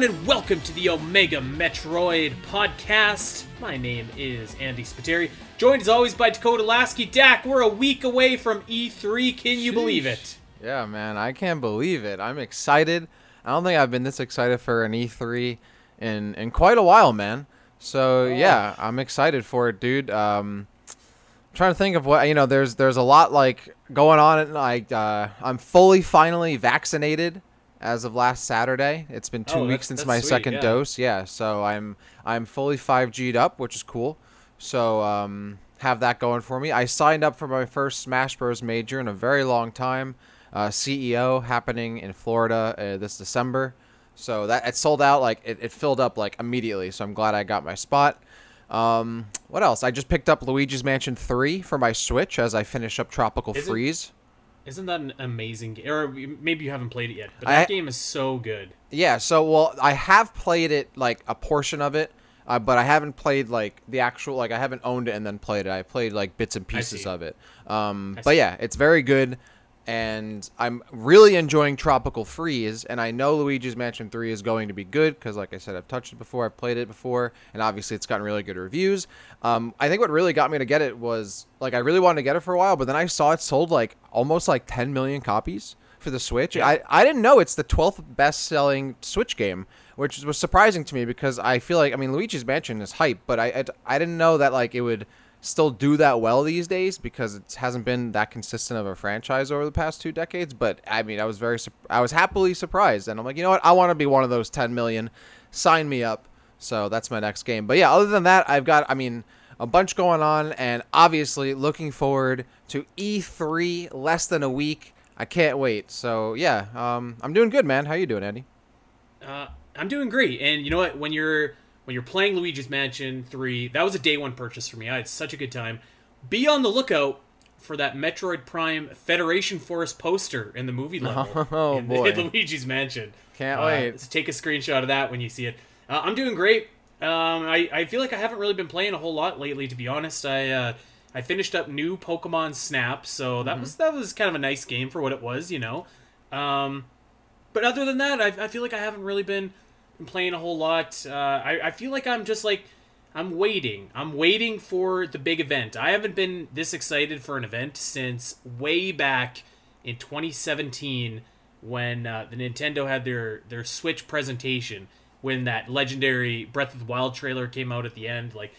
everyone, and welcome to the Omega Metroid podcast. My name is Andy Spiteri, joined as always by Dakota Lasky. Dak, we're a week away from E3. Can you believe it? Yeah, man, I can't believe it. I'm excited. I don't think I've been this excited for an E3 in quite a while, man. So yeah, I'm excited for it, dude. I'm trying to think of what There's a lot like going on. And I'm finally vaccinated as of last Saturday. It's been 2 weeks since my second dose. Yeah, so I'm fully 5G'd up, which is cool. So have that going for me. I signed up for my first Smash Bros. Major in a very long time. CEO happening in Florida this December. So that it sold out, like it filled up like immediately. So I'm glad I got my spot. What else? I just picked up Luigi's Mansion 3 for my Switch as I finish up Tropical Freeze. Isn't that an amazing game? Or maybe you haven't played it yet, but that game is so good. Yeah, so, I have played it, like, a portion of it, but I haven't played, like, the actual, like, I haven't owned it and then played it. I played, like, bits and pieces of it. But, yeah, it's very good, and I'm really enjoying Tropical Freeze, and I know Luigi's Mansion 3 is going to be good, because, like I said, I've touched it before, I've played it before, and obviously it's gotten really good reviews. I think what really got me to get it was, like, I really wanted to get it for a while, but then I saw it sold, like, almost, like, 10 million copies for the Switch. Yeah. I didn't know it's the 12th best-selling Switch game, which was surprising to me, because I feel like, I mean, Luigi's Mansion is hype, but I didn't know that, like, it would still do that well these days, because it hasn't been that consistent of a franchise over the past 2 decades. But I mean, I was happily surprised, and I'm like, you know what, I want to be one of those 10 million. Sign me up. So that's my next game. But yeah, other than that, I've got, I mean, a bunch going on, and obviously looking forward to E3, less than a week. I can't wait. So yeah, I'm doing good, man. How you doing, Andy? I'm doing great. And you know what, when you're playing Luigi's Mansion 3, that was a day one purchase for me. I had such a good time. Be on the lookout for that Metroid Prime Federation Force poster in the movie level in Luigi's Mansion. Can't wait. So take a screenshot of that when you see it. I'm doing great. I feel like I haven't really been playing a whole lot lately, to be honest. I finished up new Pokemon Snap, so that was kind of a nice game for what it was, you know. But other than that, I feel like I haven't really been playing a whole lot. I feel like I'm just like, I'm waiting for the big event. I haven't been this excited for an event since way back in 2017 when the Nintendo had their Switch presentation, when that legendary Breath of the Wild trailer came out at the end. Like,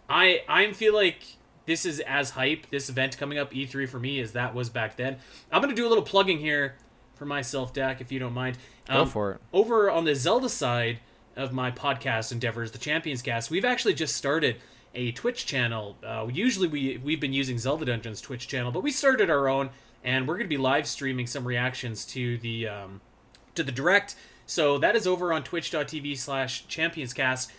I feel like this is as hype, this event coming up, E3 for me, as that was back then. I'm going to do a little plugging here for myself, Dak, if you don't mind. Go for it. Over on the Zelda side of my podcast endeavors, the Champions Cast, we've actually just started a Twitch channel. Usually we've been using Zelda Dungeon's Twitch channel, but we started our own, and we're going to be live streaming some reactions to the Direct. So that is over on twitch.tv/championscast.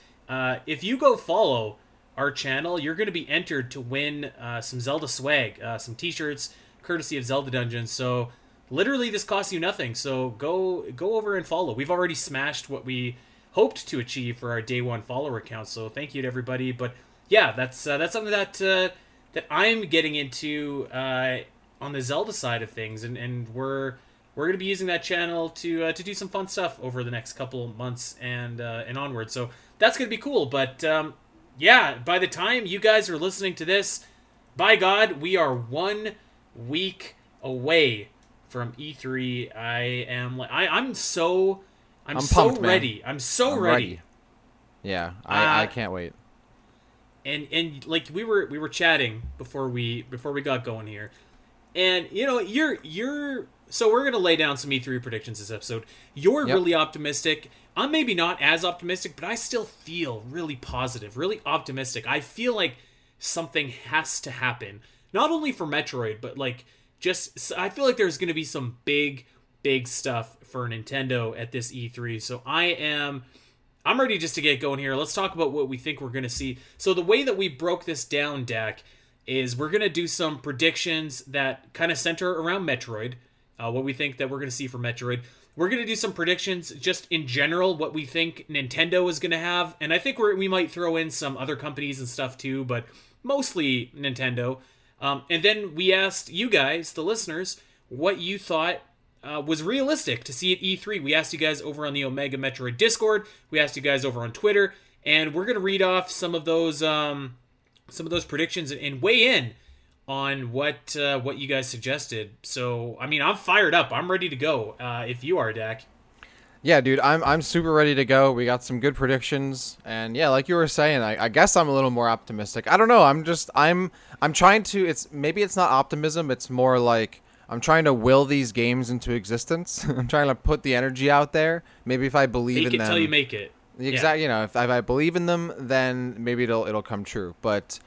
If you go follow our channel, you're going to be entered to win some Zelda swag, some t-shirts courtesy of Zelda Dungeon. So literally, this costs you nothing, so go over and follow. We've already smashed what we hoped to achieve for our day one follower count, so thank you to everybody. But yeah, that's something that I'm getting into on the Zelda side of things, and we're going to be using that channel to do some fun stuff over the next couple months and onward. So that's going to be cool. But yeah, by the time you guys are listening to this, by God, we are 1 week away from E3. I'm so pumped, ready. Man. I'm so ready. Yeah, I can't wait. And like we were chatting before we got going here, and you know you're so we're gonna lay down some E3 predictions this episode. You're really optimistic. I'm maybe not as optimistic, but I still feel really positive, really optimistic. I feel like something has to happen, not only for Metroid, but like, I feel like there's going to be some big stuff for Nintendo at this E3. So I'm ready just to get going here. Let's talk about what we think we're going to see. So the way that we broke this down, Dak, is we're going to do some predictions that kind of center around Metroid, what we think that we're going to see for Metroid. We're going to do some predictions just in general, what we think Nintendo is going to have. And I think we might throw in some other companies and stuff too, but mostly Nintendo. And then we asked you guys, the listeners, what you thought was realistic to see at E3. We asked you guys over on the Omega Metroid Discord. We asked you guys over on Twitter, and we're gonna read off some of those predictions and weigh in on what you guys suggested. So, I mean, I'm fired up. I'm ready to go. If you are, Dak. Yeah, dude, I'm super ready to go. We got some good predictions, and yeah, like you were saying, I guess I'm a little more optimistic. I don't know. I'm trying to. It's not optimism. It's more like I'm trying to will these games into existence. I'm trying to put the energy out there. Maybe if I believe in them, till you make it. Exactly. You know, if I believe in them, then maybe it'll come true. But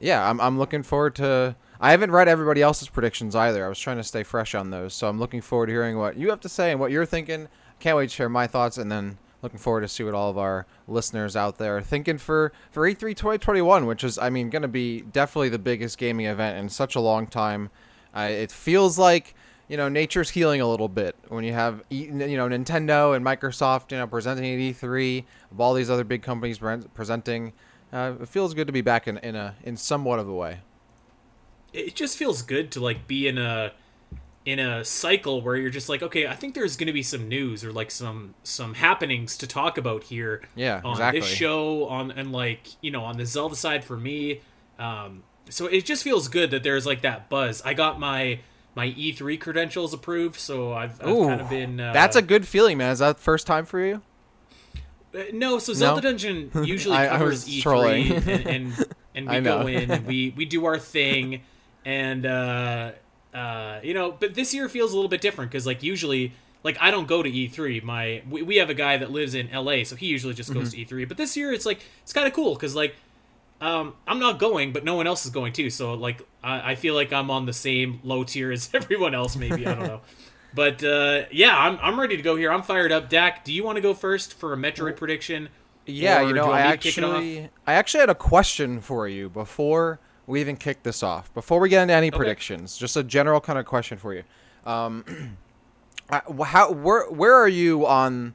yeah, I'm looking forward to. I haven't read everybody else's predictions either. I was trying to stay fresh on those, so I'm looking forward to hearing what you have to say and what you're thinking. Can't wait to share my thoughts, and then looking forward to see what all of our listeners out there are thinking for E3 2021, which is, I mean, going to be definitely the biggest gaming event in such a long time. It feels like, you know, nature's healing a little bit when you have, you know, Nintendo and Microsoft, you know, presenting at E3, of all these other big companies presenting. It feels good to be back in somewhat of a way. It just feels good to like be in a cycle where you're just like, okay, I think there's going to be some news or like some happenings to talk about here. Yeah, on exactly. This show and like, you know, on the Zelda side for me. So it just feels good that there's like that buzz. I got my E3 credentials approved, so I've kind of been. That's a good feeling, man. Is that the first time for you? No, so Zelda Dungeon usually covers E3, trolling. and we go in and we do our thing, and you know, but this year feels a little bit different because like usually, like I don't go to E3. We have a guy that lives in LA, so he usually just goes to E3. But this year it's like it's kind of cool because like I'm not going, but no one else is going too. So like I feel like I'm on the same low tier as everyone else. Maybe I don't know. But yeah, I'm ready to go here. I'm fired up. Dak, do you want to go first for a Metroid prediction? Yeah, you know, I actually had a question for you before we even kick this off. Before we get into any predictions, just a general kind of question for you. Where are you on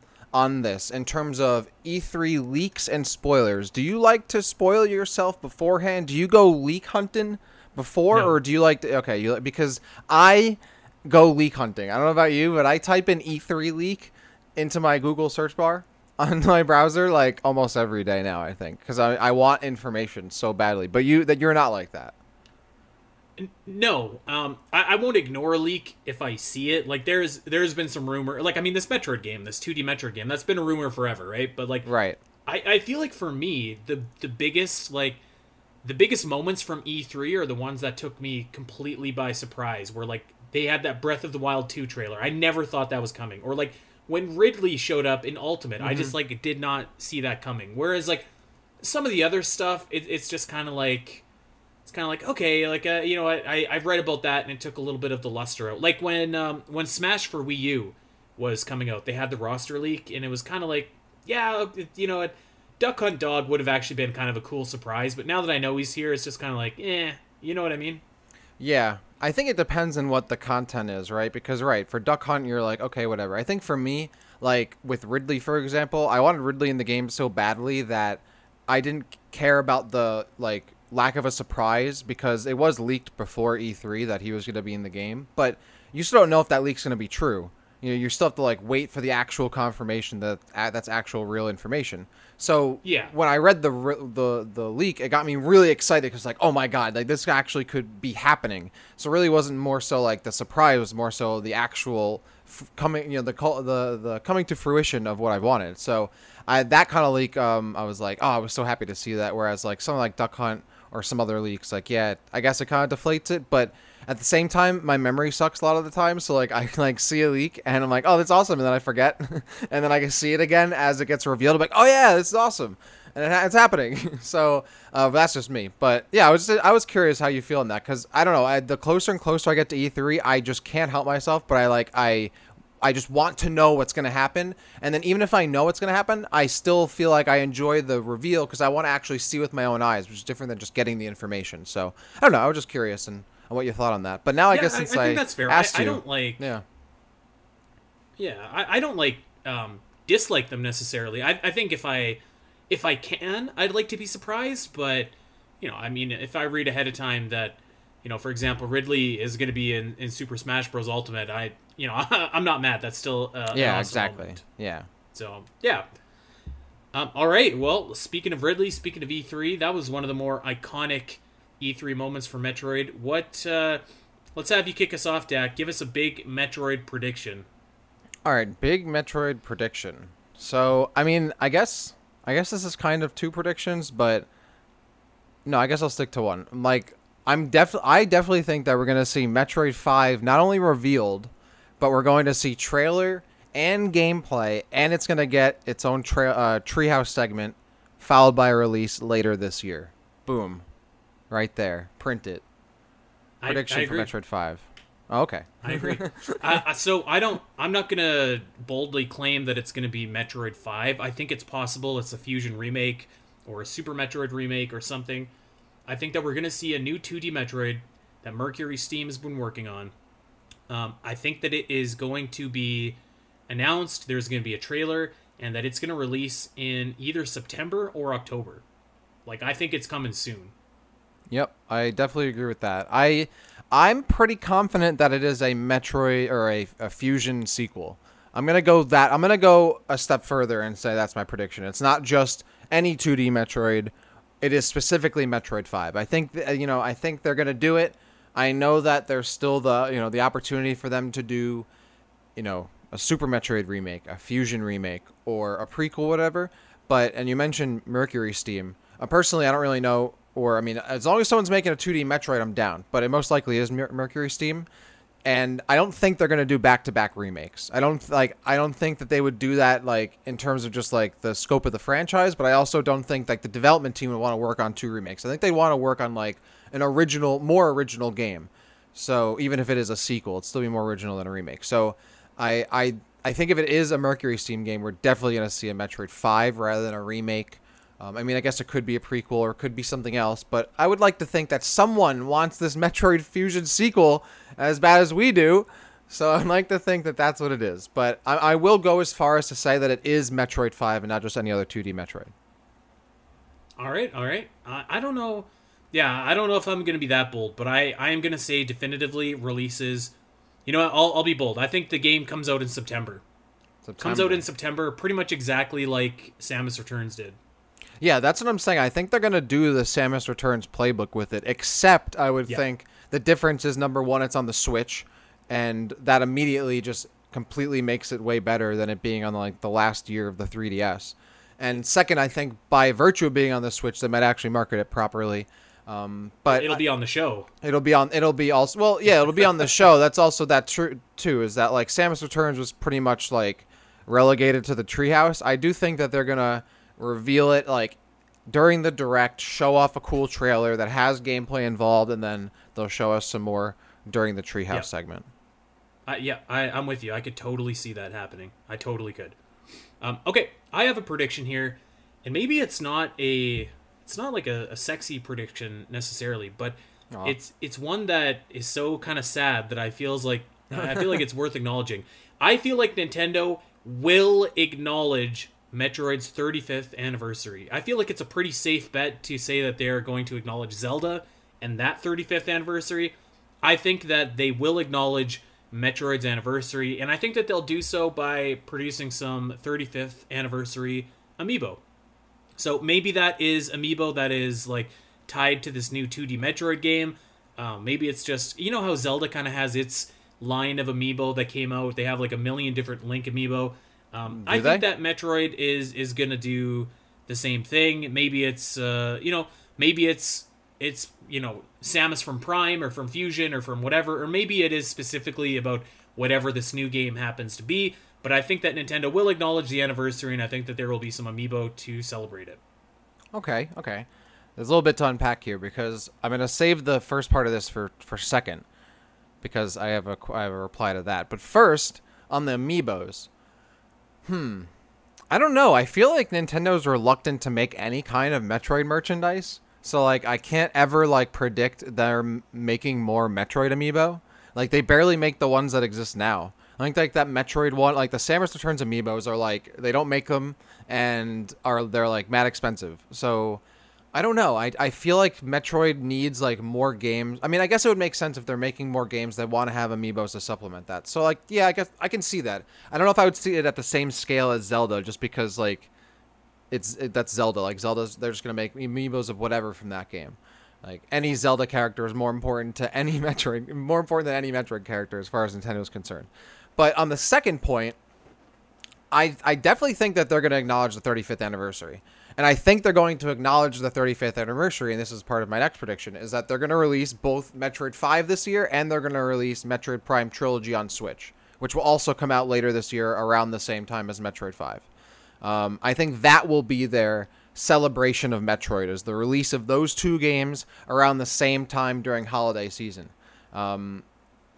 this in terms of E3 leaks and spoilers? Do you like to spoil yourself beforehand? Do you go leak hunting before, or do you like to, because I go leak hunting. I don't know about you, but I type in E3 leak into my Google search bar on my browser like almost every day now, I think, because I want information so badly. But you're not like that. No, I won't ignore a leak if I see it. Like there's been some rumor, like I mean this Metroid game, this 2D Metroid game, that's been a rumor forever, right? But like, right. I feel like for me the biggest moments from E3 are the ones that took me completely by surprise. Where like they had that Breath of the Wild 2 trailer, I never thought that was coming, or like when Ridley showed up in Ultimate, I just like did not see that coming. Whereas like some of the other stuff, it's just kind of like. It's kind of like, okay, like, you know, I've read about that, and it took a little bit of the luster out. Like, when Smash for Wii U was coming out, they had the roster leak, and it was kind of like, yeah, you know, Duck Hunt Dog would have actually been kind of a cool surprise, but now that I know he's here, it's just kind of like, you know what I mean? Yeah, I think it depends on what the content is, right? Because, right, for Duck Hunt, you're like, okay, whatever. I think for me, like, with Ridley, for example, I wanted Ridley in the game so badly that I didn't care about the, like, lack of a surprise, because it was leaked before E3 that he was going to be in the game, but you still don't know if that leak's going to be true. You know, you still have to like wait for the actual confirmation that that's actual real information. So yeah, when I read the leak, it got me really excited because like, oh my god, like this actually could be happening. So it really wasn't more so like the surprise, was more so the actual coming, you know, the coming to fruition of what I wanted. So that kind of leak, I was like, oh, I was so happy to see that. Whereas like something like Duck Hunt or some other leaks, like, yeah, I guess it kind of deflates it, but at the same time, my memory sucks a lot of the time, so, like, I can, like, see a leak, and I'm like, oh, that's awesome, and then I forget, and then I can see it again as it gets revealed. I'm like, oh, yeah, this is awesome, and it's happening. So, that's just me. But, yeah, I was curious how you feel on that, because, I don't know, the closer and closer I get to E3, I just can't help myself, but I just want to know what's going to happen. And then even if I know what's going to happen, I still feel like I enjoy the reveal because I want to actually see with my own eyes, which is different than just getting the information. So, I don't know. I was just curious on what you thought on that. But now I guess since I think that's fair. asked I you, don't like... Yeah. Yeah, I don't like dislike them necessarily. I think if I can, I'd like to be surprised. But, you know, I mean, if I read ahead of time that For example, Ridley is going to be in Super Smash Bros. Ultimate. I'm not mad. That's still yeah, an awesome exactly. element. Yeah. So yeah. All right. Well, speaking of Ridley, speaking of E3, that was one of the more iconic E3 moments for Metroid. What? Let's have you kick us off, Dak. Give us a big Metroid prediction. All right, big Metroid prediction. So, I mean, I guess this is kind of two predictions, but no, I guess I'll stick to one. Like, I definitely think that we're gonna see Metroid 5 not only revealed, but we're going to see trailer and gameplay, and it's gonna get its own treehouse segment, followed by a release later this year. Boom, right there, print it. Prediction for Metroid 5. Oh, okay. I agree. I'm not gonna boldly claim that it's gonna be Metroid 5. I think it's possible it's a Fusion remake or a Super Metroid remake or something. I think that we're gonna see a new 2D Metroid that Mercury Steam has been working on. I think that it is going to be announced. There's going to be a trailer, and that it's going to release in either September or October. Like, I think it's coming soon. Yep, I definitely agree with that. I'm pretty confident that it is a Metroid or a Fusion sequel. I'm gonna go a step further and say that's my prediction. It's not just any 2D Metroid. It is specifically Metroid 5. I think I think they're gonna do it. I know that there's still the opportunity for them to do, a Super Metroid remake, a Fusion remake, or a prequel, whatever. And you mentioned Mercury Steam. Personally, I don't really know, or I mean, as long as someone's making a 2D Metroid, I'm down. But it most likely is Mercury Steam, and I don't think they're gonna do back-to-back remakes. I don't think that they would do that in terms of just the scope of the franchise. But I also don't think the development team would want to work on 2 remakes. I think they want to work on an more original game. So even if it is a sequel, it'd still be more original than a remake. So I think if it is a Mercury Steam game, we're definitely going to see a Metroid 5 rather than a remake. I mean, I guess it could be a prequel or it could be something else, but I would like to think that someone wants this Metroid Fusion sequel as bad as we do. So I'd like to think that that's what it is. But I will go as far as to say that it is Metroid 5 and not just any other 2D Metroid. All right. I don't know. Yeah, I don't know if I'm going to be that bold, but I am going to say definitively releases. You know what? I'll be bold. I think the game comes out in September. Comes out in September, pretty much exactly like Samus Returns did. Yeah, that's what I'm saying. I think they're going to do the Samus Returns playbook with it, except I would think the difference is, number one, it's on the Switch, and that immediately just completely makes it way better than it being on the last year of the 3DS. And second, I think by virtue of being on the Switch, they might actually market it properly. But it'll be on the show. It'll be on the show. That's also that true too, is that Samus Returns was pretty much relegated to the treehouse. I do think that they're gonna reveal it during the direct, show off a cool trailer that has gameplay involved, and then they'll show us some more during the treehouse segment. I'm with you. I could totally see that happening. I totally could. Okay, I have a prediction here, and maybe it's not a sexy prediction necessarily, but it's one that is so kind of sad that I feel like it's worth acknowledging. I feel like Nintendo will acknowledge Metroid's 35th anniversary. I feel like it's a pretty safe bet to say that they're going to acknowledge Zelda and that 35th anniversary. I think that they will acknowledge Metroid's anniversary, and I think that they'll do so by producing some 35th anniversary amiibo. So maybe that is amiibo that is tied to this new 2D Metroid game. Maybe it's just, how Zelda kind of has its line of amiibo that came out. They have a million different Link amiibo. I think that Metroid is gonna do the same thing. Maybe it's Samus from Prime or from Fusion or from whatever, or maybe it is specifically about whatever this new game happens to be. But I think that Nintendo will acknowledge the anniversary, and I think that there will be some amiibo to celebrate it. Okay. There's a little bit to unpack here, because I'm going to save the first part of this for second, because I have a reply to that. But first, on the amiibos. I don't know. I feel like Nintendo's reluctant to make any kind of Metroid merchandise. So, I can't ever, predict they're making more Metroid amiibo. They barely make the ones that exist now. I think that Metroid one, the Samus Returns amiibos are they don't make them, and they're mad expensive. So I don't know. I feel like Metroid needs like more games. I mean, I guess it would make sense if they're making more games. They want to have amiibos to supplement that. So like, yeah, I guess I can see that. I don't know if I would see it at the same scale as Zelda, just because like that's Zelda. Like Zelda's, they're just gonna make amiibos of whatever from that game. Like any Zelda character is more important to any Metroid, more important than any Metroid character as far as Nintendo is concerned. But on the second point, I definitely think that they're going to acknowledge the 35th anniversary. And I think they're going to acknowledge the 35th anniversary, and this is part of my next prediction, is that they're going to release both Metroid 5 this year, and they're going to release Metroid Prime Trilogy on Switch, which will also come out later this year around the same time as Metroid 5. I think that will be their celebration of Metroid, is the release of those two games around the same time during holiday season.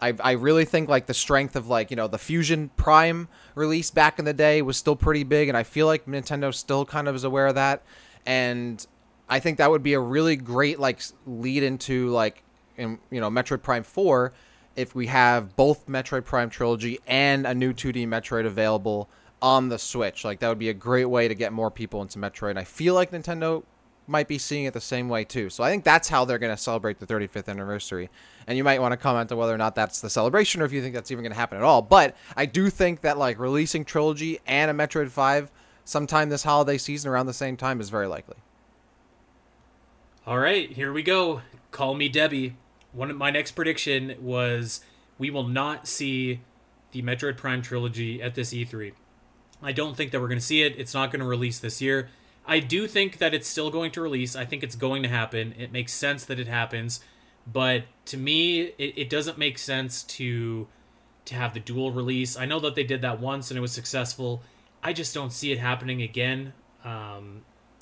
I really think like the strength of like, the Fusion Prime release back in the day was still pretty big, and I feel like Nintendo still kind of is aware of that. And I think that would be a really great like lead into like Metroid Prime 4 if we have both Metroid Prime Trilogy and a new 2D Metroid available on the Switch. Like that would be a great way to get more people into Metroid. And I feel like Nintendo might be seeing it the same way too. So I think that's how they're going to celebrate the 35th anniversary. And you might want to comment on whether or not that's the celebration or if you think that's even going to happen at all. But I do think that like releasing Trilogy and a Metroid 5 sometime this holiday season around the same time is very likely. All right, here we go. Call me Debbie. One of my next prediction was we will not see the Metroid Prime Trilogy at this E3. I don't think that we're going to see it. It's not going to release this year. I do think that it's still going to release. I think it's going to happen. It makes sense that it happens. But to me, it doesn't make sense to have the dual release. I know that they did that once and it was successful. I just don't see it happening again,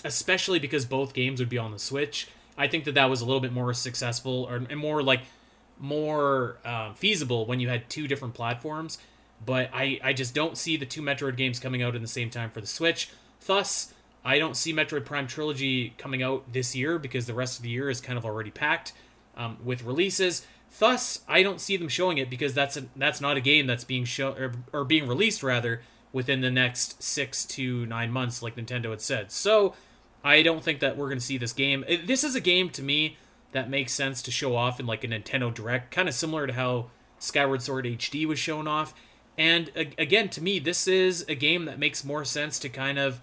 especially because both games would be on the Switch. I think that was a little bit more successful and more feasible when you had two different platforms. But I just don't see the two Metroid games coming out in the same time for the Switch. Thus, I don't see Metroid Prime Trilogy coming out this year because the rest of the year is kind of already packed with releases. Thus, I don't see them showing it because that's not a game that's being shown or being released rather within the next 6 to 9 months, like Nintendo had said. So, I don't think that we're going to see this game. This is a game to me that makes sense to show off in like a Nintendo Direct, kind of similar to how Skyward Sword HD was shown off. And again, to me, this is a game that makes more sense to kind of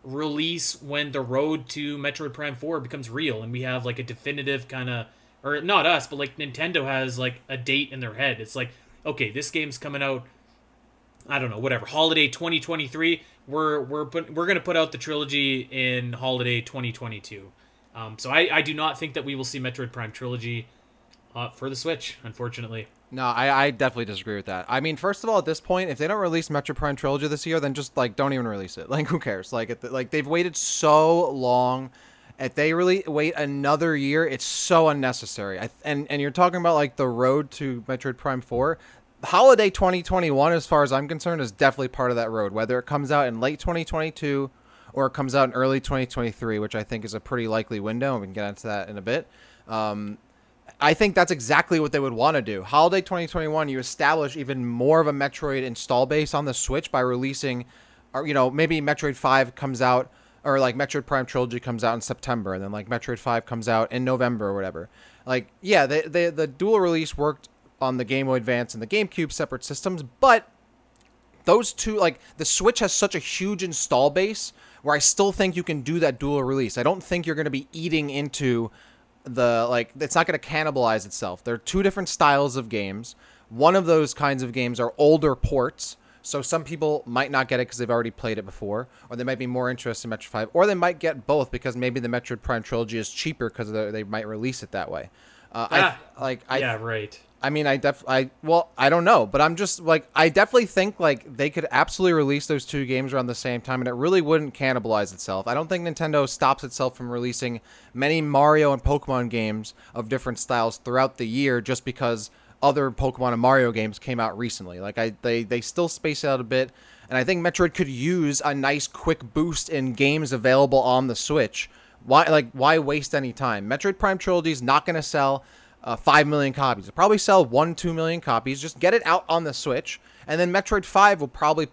release when the road to Metroid Prime 4 becomes real and we have like a definitive kind of, or not us, but like Nintendo has like a date in their head. It's like, okay, this game's coming out, I don't know, whatever, holiday 2023. We're going to put out the trilogy in holiday 2022. So I do not think that we will see Metroid Prime Trilogy for the Switch, unfortunately. No, I definitely disagree with that. I mean, first of all, at this point, if they don't release Metroid Prime Trilogy this year, then just like don't even release it. Like, who cares? Like, they've waited so long. If they really wait another year, it's so unnecessary. And you're talking about like the road to Metroid Prime 4. Holiday 2021, as far as I'm concerned, is definitely part of that road. Whether it comes out in late 2022 or it comes out in early 2023, which I think is a pretty likely window, and we can get into that in a bit. I think that's exactly what they would want to do. Holiday 2021, you establish even more of a Metroid install base on the Switch by releasing, or maybe Metroid 5 comes out, or like Metroid Prime Trilogy comes out in September, and then like Metroid 5 comes out in November or whatever. Like, yeah, the dual release worked on the Game Boy Advance and the GameCube, separate systems, but those two, like, the Switch has such a huge install base where I still think you can do that dual release. I don't think you're going to be eating into it's not going to cannibalize itself. There are two different styles of games. One of those kinds of games are older ports, so some people might not get it because they've already played it before, or they might be more interested in Metroid 5, or they might get both because maybe the Metroid Prime Trilogy is cheaper because they might release it that way. Yeah, right. I mean, I don't know, but I'm just like, I definitely think like they could absolutely release those two games around the same time and it really wouldn't cannibalize itself. I don't think Nintendo stops itself from releasing many Mario and Pokemon games of different styles throughout the year just because other Pokemon and Mario games came out recently. Like they still space out a bit, and I think Metroid could use a nice quick boost in games available on the Switch. Why waste any time? Metroid Prime Trilogy is not going to sell 5 million copies. It'll probably sell 1-2 million copies. Just get it out on the Switch, and then Metroid 5 will probably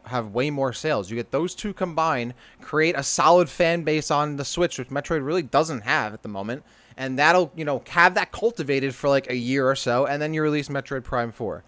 have way more sales. You get those two combined, create a solid fan base on the Switch, which Metroid really doesn't have at the moment, and that'll, have that cultivated for like a year or so, and then you release Metroid Prime 4.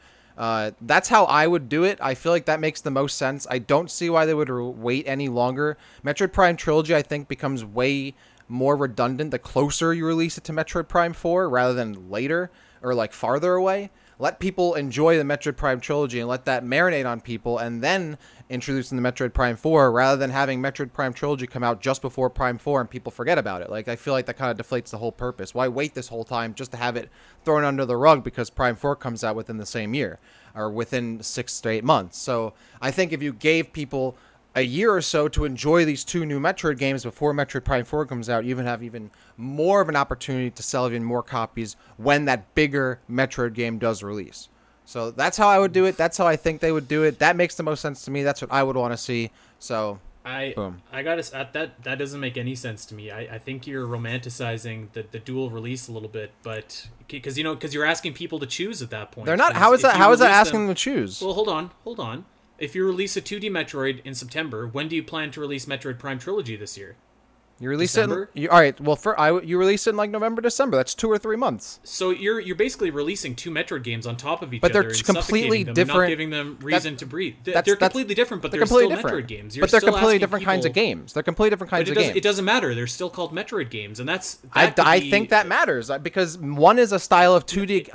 That's how I would do it. I feel like that makes the most sense. I don't see why they would wait any longer. Metroid Prime Trilogy, I think, becomes way more redundant the closer you release it to Metroid Prime 4 rather than later or like farther away. Let people enjoy the Metroid Prime Trilogy and let that marinate on people, and then introduce them to Metroid Prime 4 rather than having Metroid Prime Trilogy come out just before Prime 4 and people forget about it. Like, I feel like that kind of deflates the whole purpose. Why wait this whole time just to have it thrown under the rug because Prime 4 comes out within the same year or within 6 to 8 months? So I think if you gave people a year or so to enjoy these two new Metroid games before Metroid Prime 4 comes out, you have even more of an opportunity to sell even more copies when that bigger Metroid game does release. So that's how I would do it. That's how I think they would do it. That makes the most sense to me. That's what I would want to see. So boom. I gotta that doesn't make any sense to me. I think you're romanticizing the dual release a little bit, but because you're asking people to choose at that point. They're not. How is that asking them to choose? Well, hold on. If you release a 2D Metroid in September, when do you plan to release Metroid Prime Trilogy this year? You release December? All right. Well, you release it in like November, December. That's 2 or 3 months. So you're basically releasing 2 Metroid games on top of each other, other, but they're completely different. Not giving them reason to breathe. They're completely different, but they're still Metroid games. But they're completely different kinds of games. They're completely different kinds of games. It doesn't matter. They're still called Metroid games, and that's. I think that matters because one is a style of 2D.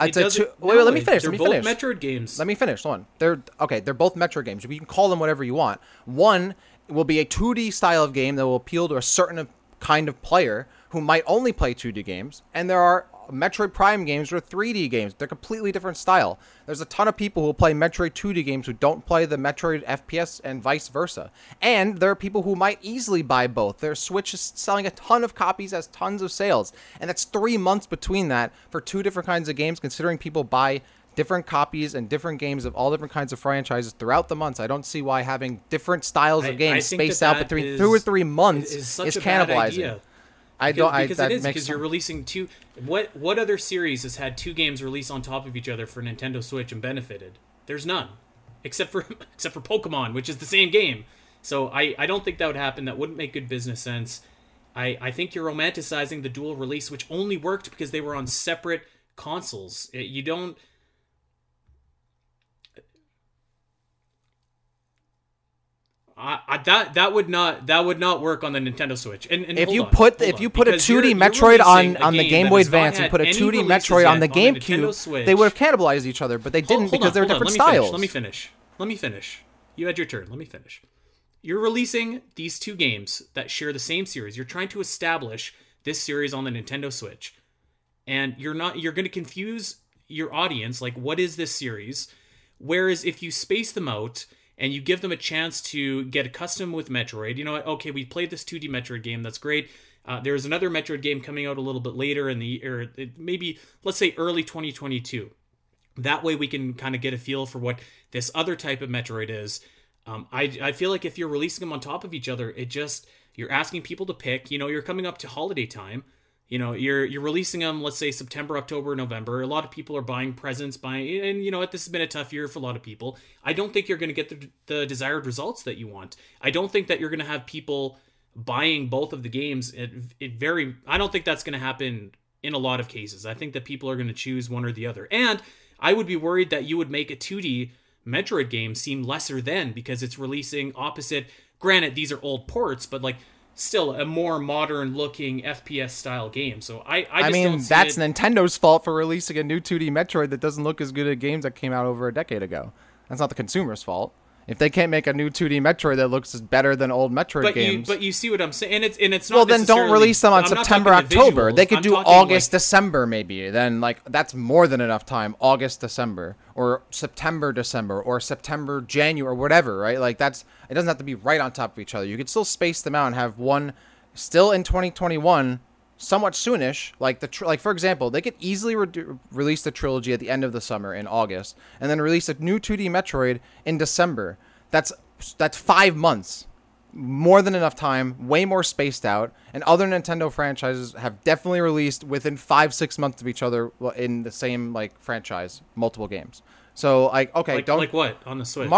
Wait, let me finish. They're both Metroid games. Let me finish. Hold on. They're both Metroid games. You can call them whatever you want. One will be a 2D style of game that will appeal to a certain kind of player who might only play 2D games, and there are Metroid Prime games or 3D games. They're completely different style. There's a ton of people who play Metroid 2D games who don't play the Metroid FPS and vice versa. And there are people who might easily buy both. Their Switch is selling a ton of copies, has tons of sales, and that's 3 months between that for 2 different kinds of games, considering people buy different copies and different games of all different kinds of franchises throughout the months. I don't see why having different styles of games spaced out between 2 or 3 months is cannibalizing. Because you're releasing two. What other series has had 2 games released on top of each other for Nintendo Switch and benefited? There's none, except for Pokemon, which is the same game. So I don't think that would happen. That wouldn't make good business sense. I think you're romanticizing the dual release, which only worked because they were on separate consoles. You don't. That would not work on the Nintendo Switch. And if you put a 2D Metroid on the Game Boy Advance and put a 2D Metroid on the GameCube, they would have cannibalized each other, but they didn't because they're different styles. Let me finish. You had your turn. Let me finish. You're releasing these 2 games that share the same series. You're trying to establish this series on the Nintendo Switch, and you're going to confuse your audience. Like, what is this series? Whereas if you space them out and you give them a chance to get accustomed with Metroid, you know what? Okay, we played this 2D Metroid game. That's great. There's another Metroid game coming out a little bit later in the year, maybe, let's say, early 2022. That way we can kind of get a feel for what this other type of Metroid is. I feel like if you're releasing them on top of each other, you're asking people to pick. You're coming up to holiday time. You're releasing them, let's say, September, October, November. A lot of people are buying presents, and you know what? This has been a tough year for a lot of people. I don't think you're going to get the desired results that you want. I don't think that you're going to have people buying both of the games. I don't think that's going to happen in a lot of cases. I think that people are going to choose one or the other. And I would be worried that you would make a 2D Metroid game seem lesser than because it's releasing opposite. Granted, these are old ports, but still a more modern looking FPS style game. So I mean, that's Nintendo's fault for releasing a new 2D Metroid that doesn't look as good as games that came out over a decade ago. That's not the consumer's fault. If they can't make a new 2D Metroid that looks better than old Metroid games, but you see what I'm saying, and it's not. Well, then don't release them on September, October. They could do August, December, maybe. Then that's more than enough time. August, December, or September, December, or September, January, or whatever. Right? It doesn't have to be right on top of each other. You could still space them out and have one still in 2021. Somewhat soonish, for example, they could easily release the trilogy at the end of the summer in August, and then release a new 2D Metroid in December. That's 5 months. more than enough time, way more spaced out, and other Nintendo franchises have definitely released within 5-6 months of each other in the same like franchise, multiple games. So like, okay, don't like what on the Switch?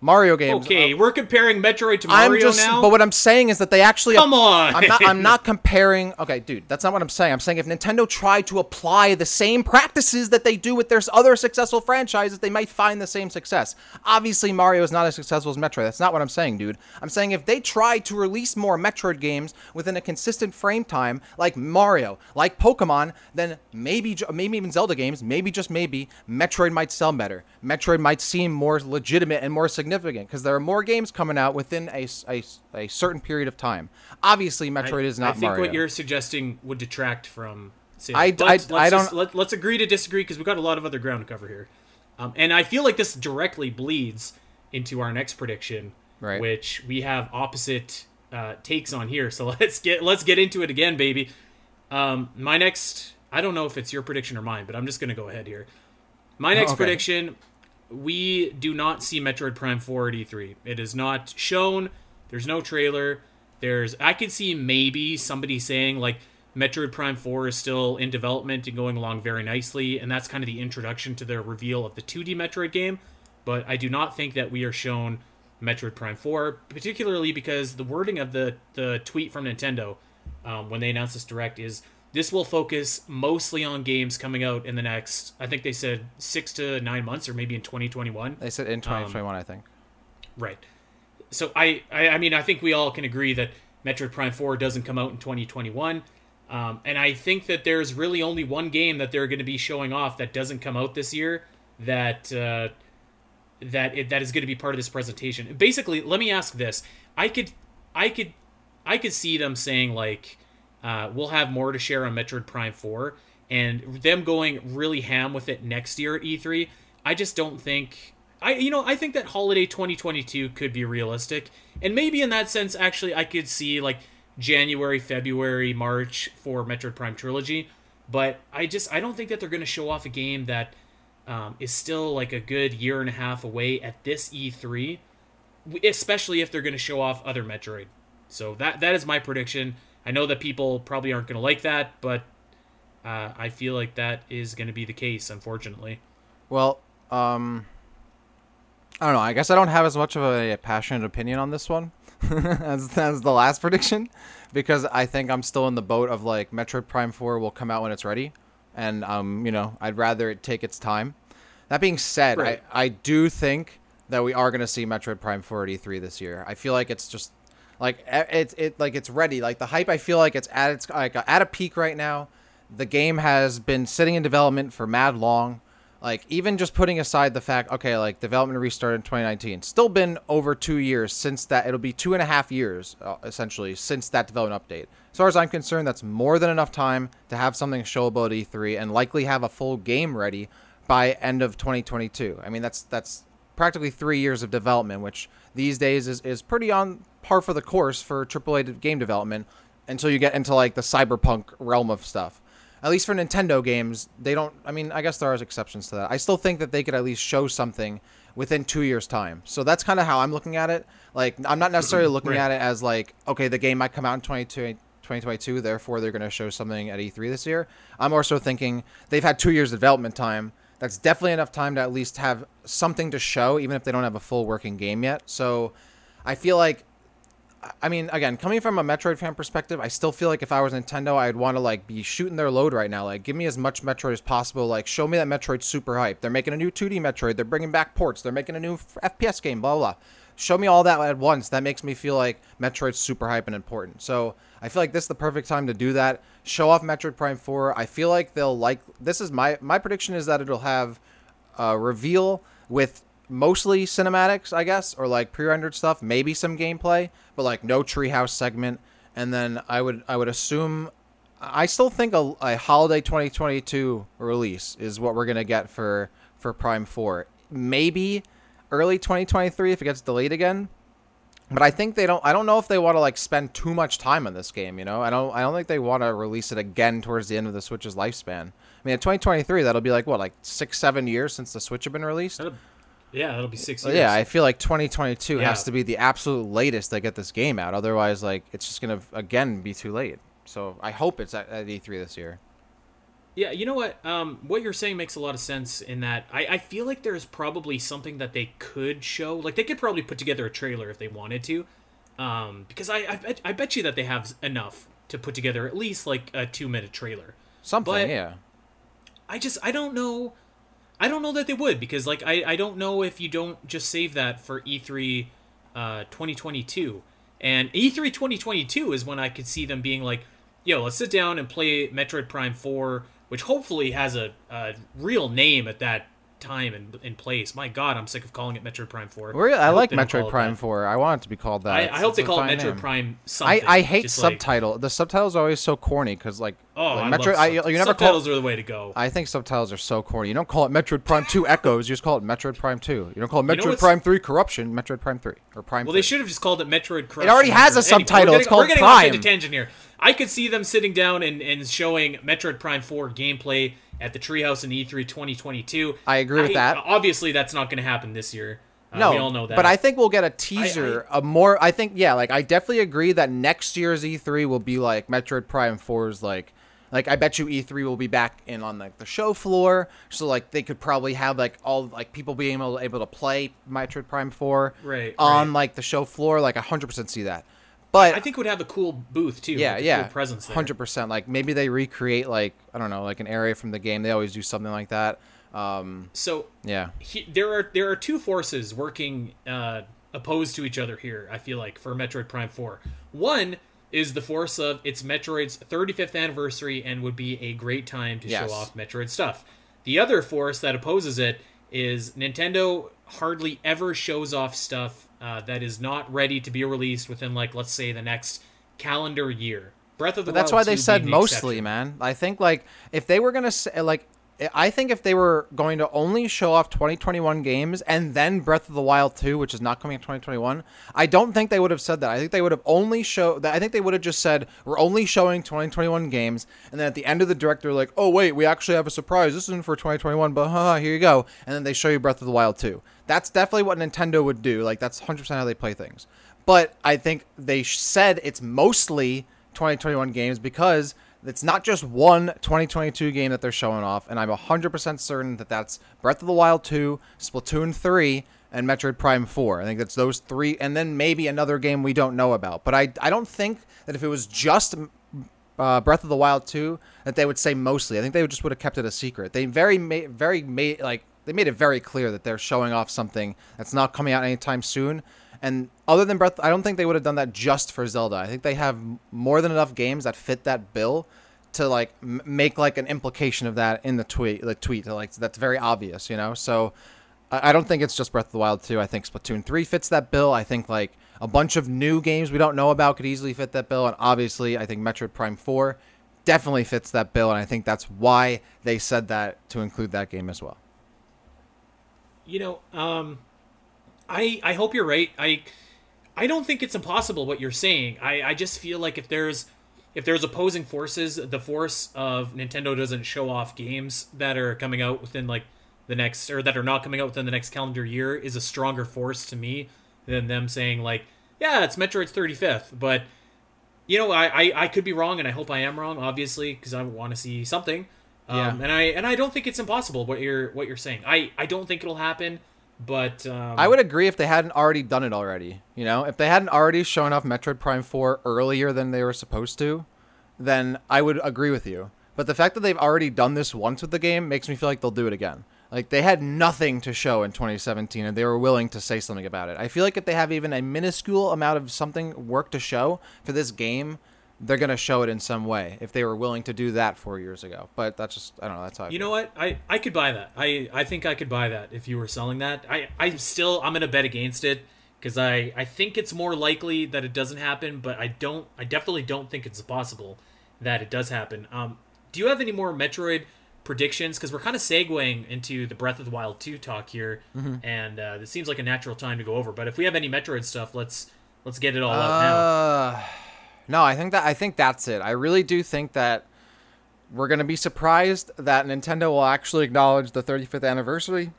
Mario games. Okay, we're comparing Metroid to Mario now. But what I'm saying is that they actually come on. I'm not comparing. Okay, dude, that's not what I'm saying. I'm saying if Nintendo tried to apply the same practices that they do with their other successful franchises, they might find the same success. Obviously, Mario is not as successful as Metroid. That's not what I'm saying, dude. I'm saying if they tried to release more Metroid games within a consistent frame time, like Mario, like Pokemon, then maybe even Zelda games, maybe just maybe Metroid might sell better. Metroid might seem more legitimate and more significant because there are more games coming out within a certain period of time. Obviously, Metroid is not Mario. I think what you're suggesting would detract from sales. Let's agree to disagree because we've got a lot of other ground to cover here. And I feel like this directly bleeds into our next prediction, right, which we have opposite takes on here. So let's get into it again, baby. My next, I don't know if it's your prediction or mine, but I'm just going to go ahead here. My next prediction, we do not see Metroid Prime 4 at E3. It is not shown. There's no trailer. I could see maybe somebody saying like Metroid Prime 4 is still in development and going along very nicely, and that's kind of the introduction to the reveal of the 2D Metroid game. But I do not think that we are shown Metroid Prime 4, particularly because the wording of the tweet from Nintendo when they announced this direct is, this will focus mostly on games coming out in the next, I think they said 6 to 9 months, or maybe in 2021. They said in 2021, I think. Right. So I mean, I think we all can agree that Metroid Prime 4 doesn't come out in 2021. And I think that there's really only one game that they're going to be showing off that doesn't come out this year that is going to be part of this presentation. Basically, let me ask this: I could see them saying like, we'll have more to share on Metroid Prime 4, and them going really ham with it next year at E3. I just don't think... I think that holiday 2022 could be realistic, and maybe in that sense, actually, I could see, like, January, February, March for Metroid Prime Trilogy, but I don't think that they're going to show off a game that is still, like, a good year and a half away at this E3, especially if they're going to show off other Metroid. So that is my prediction. I know that people probably aren't going to like that, but I feel like that is going to be the case, unfortunately. Well, I don't know. I guess I don't have as much of a passionate opinion on this one as the last prediction, because I think I'm still in the boat of like Metroid Prime 4 will come out when it's ready, and I'd rather it take its time. That being said, right. I do think that we are going to see Metroid Prime 4 at E3 this year. I feel like it's just... Like it's ready. Like the hype, I feel like it's at a peak right now. The game has been sitting in development for mad long. Like even just putting aside the fact, okay, like development restarted in 2019. Still been over 2 years since that. It'll be 2.5 years essentially since that development update. As far as I'm concerned, that's more than enough time to have something showable at E3 and likely have a full game ready by end of 2022. I mean that's practically 3 years of development, which these days is pretty on par for the course for AAA game development until you get into like the cyberpunk realm of stuff. At least for Nintendo games, they don't... I mean, I guess there are exceptions to that. I still think that they could at least show something within 2 years' time. So that's kind of how I'm looking at it. Like, I'm not necessarily looking at it as like, okay, the game might come out in 2022, therefore they're going to show something at E3 this year. I'm also thinking they've had 2 years of development time. That's definitely enough time to at least have something to show, even if they don't have a full working game yet. So I feel like... I mean, again, coming from a Metroid fan perspective, I still feel like if I was Nintendo, I'd want to like be shooting their load right now. Like, give me as much Metroid as possible. Like, show me that Metroid's super hype. They're making a new 2D Metroid. They're bringing back ports. They're making a new FPS game, blah, blah, blah. Show me all that at once. That makes me feel like Metroid's super hype and important. So I feel like this is the perfect time to do that. Show off Metroid Prime 4. I feel like they'll like... This is my prediction is that it'll have a reveal with... mostly cinematics, I guess, or like pre-rendered stuff, maybe some gameplay, but like no treehouse segment. And then I would assume, I still think a holiday 2022 release is what we're gonna get for Prime 4. Maybe early 2023 if it gets delayed again. But I think I don't know if they want to like spend too much time on this game, you know? I don't think they want to release it again towards the end of the Switch's lifespan. I mean, in 2023, that'll be like what, like 6-7 years since the Switch had been released. Yeah, that'll be 6 Well, years. yeah, I feel like 2022 Yeah. has to be the absolute latest they get this game out. Otherwise, like, it's just gonna again be too late. So I hope it's at E3 this year. Yeah, you know what? What you're saying makes a lot of sense in that I feel like there's probably something that they could show. Like, they could probably put together a trailer if they wanted to. Because I bet you that they have enough to put together at least, like, a 2-minute trailer. Something, But yeah. I don't know. I don't know that they would, because, like, I don't know if you don't just save that for E3 2022. And E3 2022 is when I could see them being like, yo, let's sit down and play Metroid Prime 4, which hopefully has a real name at that time and in place. My God, I'm sick of calling it Metroid Prime 4. Really, I like they don't call Metroid it Prime that. 4. I want it to be called that. I hope they It's a call it fine Metroid name. Prime something. I hate just like, subtitle. The subtitles are always so corny because like, oh, like I Metroid. love You never subtitles call. are the way to go. I think subtitles are so corny. You don't call it Metroid Prime 2 Echoes. You just call it Metroid Prime 2. You don't call it You know Metroid what's- Prime 3 Corruption. Metroid Prime 3 or Prime. Well, 3. they should have just called it Metroid Corruption. It already has a Anyway, subtitle. It's called we're getting off Prime. into tangent here. I could see them sitting down and showing Metroid Prime 4 gameplay at the Treehouse in E3 2022. I agree with that. Obviously, that's not going to happen this year. No, we all know that. but I think we'll get a teaser. I think, yeah, like I definitely agree that next year's E3 will be like Metroid Prime 4's like I bet you E3 will be back in on like the show floor, so like they could probably have like all like people being able to play Metroid Prime 4 on like the show floor. Like 100% see that. But I think it would have a cool booth too. Yeah, like yeah, cool presence there. 100%. Like maybe they recreate like I don't know, like an area from the game. They always do something like that. So yeah, there are two forces working opposed to each other here. I feel like for Metroid Prime 4, one is the force of it's Metroid's 35th anniversary and would be a great time to show off Metroid stuff. The other force that opposes it is Nintendo hardly ever shows off stuff that is not ready to be released within, like, let's say the next calendar year. Breath of the but that's Wild why they 2 said being the mostly, exception. man. I think like if they were gonna say like. I think if they were going to only show off 2021 games and then Breath of the Wild 2, which is not coming in 2021, I don't think they would have said that. I think they would have only I think they would have just said, we're only showing 2021 games, and then at the end of the direct, they're like, oh, wait, we actually have a surprise. This isn't for 2021, but here you go. And then they show you Breath of the Wild 2. That's definitely what Nintendo would do. Like, that's 100% how they play things. But I think they said it's mostly 2021 games because it's not just one 2022 game that they're showing off, and I'm 100% certain that that's Breath of the Wild 2, Splatoon 3, and Metroid Prime 4. I think that's those three, and then maybe another game we don't know about. But I don't think that if it was just Breath of the Wild 2 that they would say mostly. I think they just would have kept it a secret. They they made it very clear that they're showing off something that's not coming out anytime soon. And other than Breath, I don't think they would have done that just for Zelda. I think they have more than enough games that fit that bill to like make like an implication of that in the tweet. Like that's very obvious, you know. So I don't think it's just Breath of the Wild 2. I think Splatoon 3 fits that bill. I think like a bunch of new games we don't know about could easily fit that bill. And obviously, I think Metroid Prime 4 definitely fits that bill. And I think that's why they said that to include that game as well. You know, I hope you're right. I don't think it's impossible what you're saying. I just feel like if there's opposing forces, the force of Nintendo doesn't show off games that are coming out within like the next, or that are not coming out within the next calendar year, is a stronger force to me than them saying like, yeah, it's Metroid's 35th. But you know, I could be wrong, and I hope I am wrong, obviously, because I want to see something. And I don't think it's impossible what you're saying. I don't think it'll happen. But I would agree if they hadn't already done it already. You know, if they hadn't already shown off Metroid Prime 4 earlier than they were supposed to, then I would agree with you. But the fact that they've already done this once with the game makes me feel like they'll do it again. Like, they had nothing to show in 2017, and they were willing to say something about it. I feel like if they have even a minuscule amount of something work to show for this game, they're going to show it in some way if they were willing to do that 4 years ago. But that's just, I don't know, that's how I feel. You know what? I could buy that. I think I could buy that if you were selling that. I'm going to bet against it because I think it's more likely that it doesn't happen, but I definitely don't think it's possible that it does happen. Do you have any more Metroid predictions? Because we're kind of segueing into the Breath of the Wild 2 talk here, and this seems like a natural time to go over. But if we have any Metroid stuff, let's get it all out now. No, I think that's it. I really do think that we're going to be surprised that Nintendo will actually acknowledge the 35th anniversary.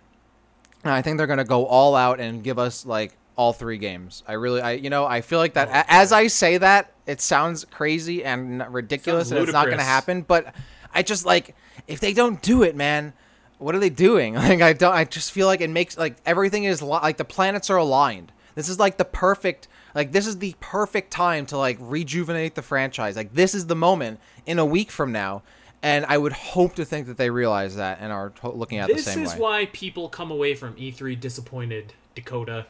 And I think they're going to go all out and give us like all 3 games. I feel like that as I say that, it sounds crazy and ridiculous and it's not going to happen, but I just like, if they don't do it, man, what are they doing? Like, I just feel like it makes like everything is like the planets are aligned. This is like this is the perfect time to like rejuvenate the franchise. Like, this is the moment in a week from now. And I would hope to think that they realize that and are looking at it the same way. This is why people come away from E3 disappointed, Dakota.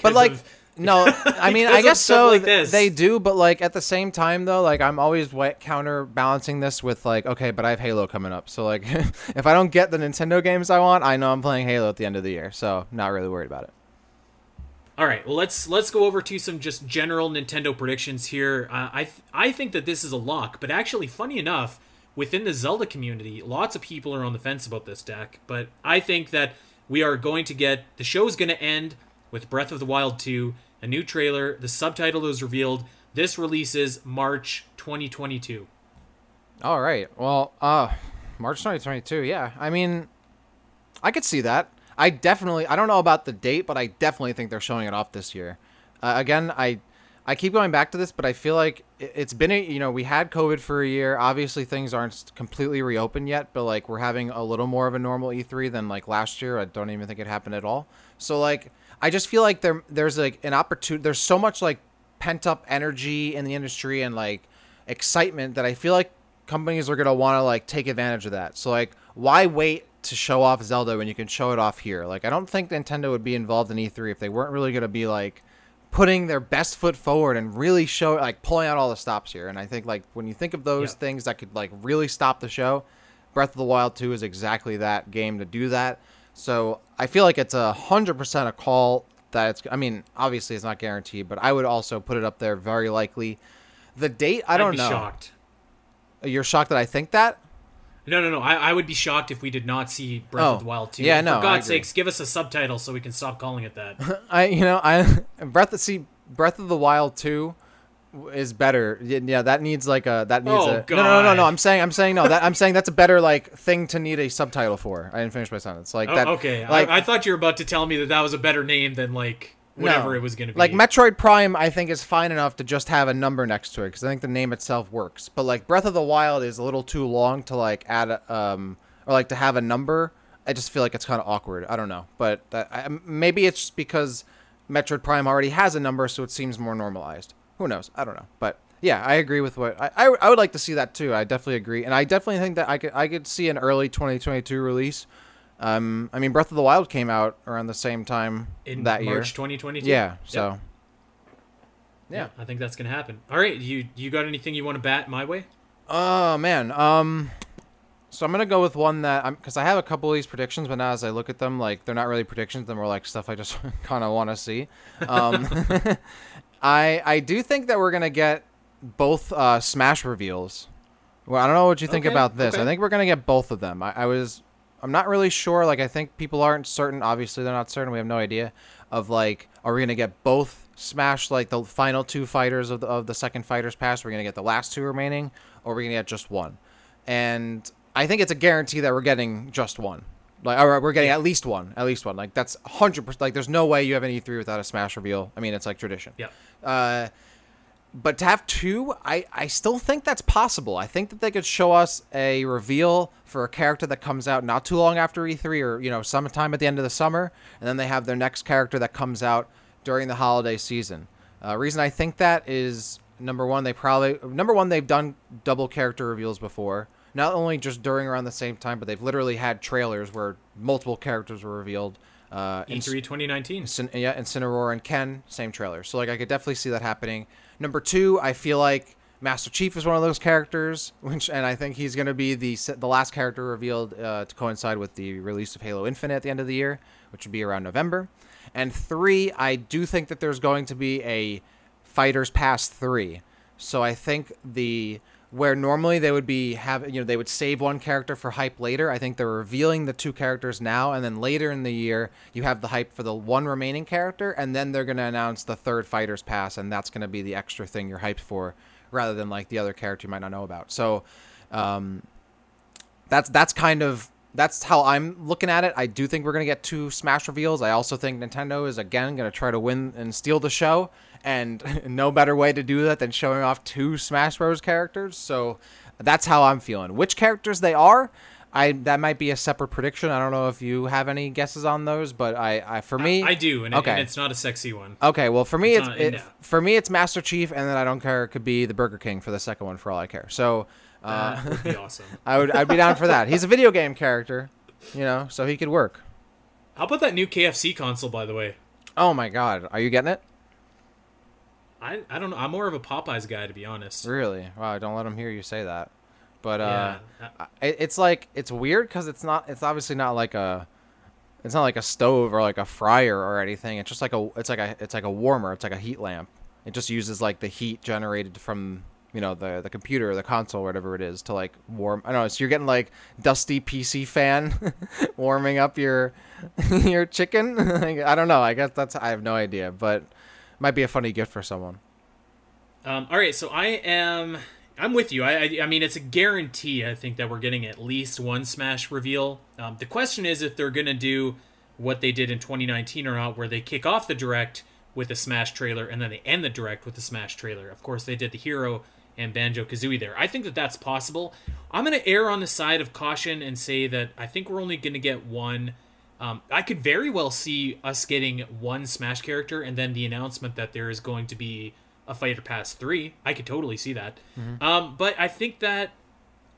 But like, no, I mean, I guess so. Like they do, but like at the same time, though, like I'm always counterbalancing this with like, okay, but I have Halo coming up, so like, if I don't get the Nintendo games I want, I know I'm playing Halo at the end of the year, so not really worried about it. All right, well let's go over to some just general Nintendo predictions here. I think that this is a lock, but actually, funny enough, within the Zelda community, lots of people are on the fence about this deck, but I think that we are going to get... The show is going to end with Breath of the Wild 2, a new trailer, the subtitle is revealed. This releases March 2022. All right. Well, March 2022, yeah. I mean, I could see that. I don't know about the date, but I definitely think they're showing it off this year. Again, I keep going back to this, but I feel like it's been we had COVID for a year. Obviously, things aren't completely reopened yet, but like we're having a little more of a normal E3 than like last year. I don't even think it happened at all. So like, I just feel like there's like an opportunity. There's so much like pent up energy in the industry and like excitement that I feel like companies are gonna want to like take advantage of that. So like, why wait to show off Zelda when you can show it off here? Like, I don't think Nintendo would be involved in E3 if they weren't really gonna be like putting their best foot forward and really show, like, pulling out all the stops here. And I think, like, when you think of those things that could, like, really stop the show, Breath of the Wild 2 is exactly that game to do that. So I feel like it's 100% a call that it's... I mean, obviously it's not guaranteed, but I would also put it up there very likely. The date, I don't know. I'd be shocked. You're shocked that I think that? No. I would be shocked if we did not see Breath of the Wild 2. Yeah, no. For God's sakes, give us a subtitle so we can stop calling it that. Breath of the Wild 2 is better. Yeah, that needs like a God. No. I'm saying no. I'm saying that's a better like thing to need a subtitle for. I didn't finish my sentence. Like that. Okay. Like, I thought you were about to tell me that was a better name than like whatever it was going to be. Like Metroid Prime, I think is fine enough to just have a number next to it because I think the name itself works. But like Breath of the Wild is a little too long to like add or like to have a number. I just feel like it's kind of awkward. I don't know, but maybe it's just because Metroid Prime already has a number, so it seems more normalized. Who knows? I don't know, but yeah, I agree with what I would like to see that too. I definitely agree, and I definitely think that I could see an early 2022 release. I mean, Breath of the Wild came out around the same time that year. March 2022. Yeah, so yeah, I think that's gonna happen. All right, you got anything you want to bat my way? Oh man, so I'm gonna go with one that because I have a couple of these predictions, but now as I look at them, like they're not really predictions; they're more like stuff I just kind of want to see. I do think that we're gonna get both Smash reveals. Well, I don't know what you think about this. I think we're gonna get both of them. I'm not really sure. Like, I think people aren't certain. Obviously, they're not certain. We have no idea of like, are we gonna get both Smash, like the final 2 fighters of the second Fighters Pass? We're gonna get the last 2 remaining, or we're gonna get just one. And I think it's a guarantee that we're getting just one. Like, or we're getting at least one. Like, that's 100%. Like, there's no way you have an E3 without a Smash reveal. I mean, it's like tradition. Yeah. But to have 2, I still think that's possible. I think that they could show us a reveal for a character that comes out not too long after E3 or sometime at the end of the summer, and then they have their next character that comes out during the holiday season. Reason I think that is, number one, they've done double character reveals before. Not only just during around the same time, but they've literally had trailers where multiple characters were revealed. E3 2019. Incineroar and Ken, same trailer. So, like, I could definitely see that happening. Number 2, I feel like Master Chief is one of those characters, and I think he's going to be the last character revealed to coincide with the release of Halo Infinite at the end of the year, which would be around November. And 3, I do think that there's going to be a Fighters Pass 3. So I think where normally they would be they would save one character for hype later. I think they're revealing the 2 characters now, and then later in the year you have the hype for the 1 remaining character, and then they're going to announce the 3rd Fighters Pass, and that's going to be the extra thing you're hyped for, rather than like the other character you might not know about. So that's kind of that's how I'm looking at it. I do think we're gonna get 2 Smash reveals. I also think Nintendo is again gonna try to win and steal the show, and no better way to do that than showing off 2 Smash Bros. Characters. So that's how I'm feeling. Which characters they are, that might be a separate prediction. I don't know if you have any guesses on those, but for me, I do, and, okay. And it's not a sexy one. Okay, well for me it's Master Chief, and then I don't care. It could be the Burger King for the second one for all I care. So. That would be awesome. I'd be down for that. He's a video game character, so he could work. How about that new KFC console, by the way? Oh my God, are you getting it? I don't know. I'm more of a Popeyes guy, to be honest. Really? Wow, don't let him hear you say that. But it's like, it's weird because it's obviously not like a stove or like a fryer or anything. It's just like it's like a warmer. It's like a heat lamp. It just uses like the heat generated from the computer or the console or whatever it is to like warm. I don't know. So you're getting like dusty PC fan warming up your chicken. Like, I don't know. I guess I have no idea, but might be a funny gift for someone. All right. So I'm with you. I mean, it's a guarantee. I think that we're getting at least one Smash reveal. The question is if they're going to do what they did in 2019 or not, where they kick off the Direct with a Smash trailer and then they end the Direct with a Smash trailer. Of course, they did the Hero and Banjo-Kazooie there. I think that that's possible. I'm going to err on the side of caution and say that I think we're only going to get one. I could very well see us getting one Smash character and then the announcement that there is going to be a Fighter Pass 3. I could totally see that. Mm-hmm. But I think that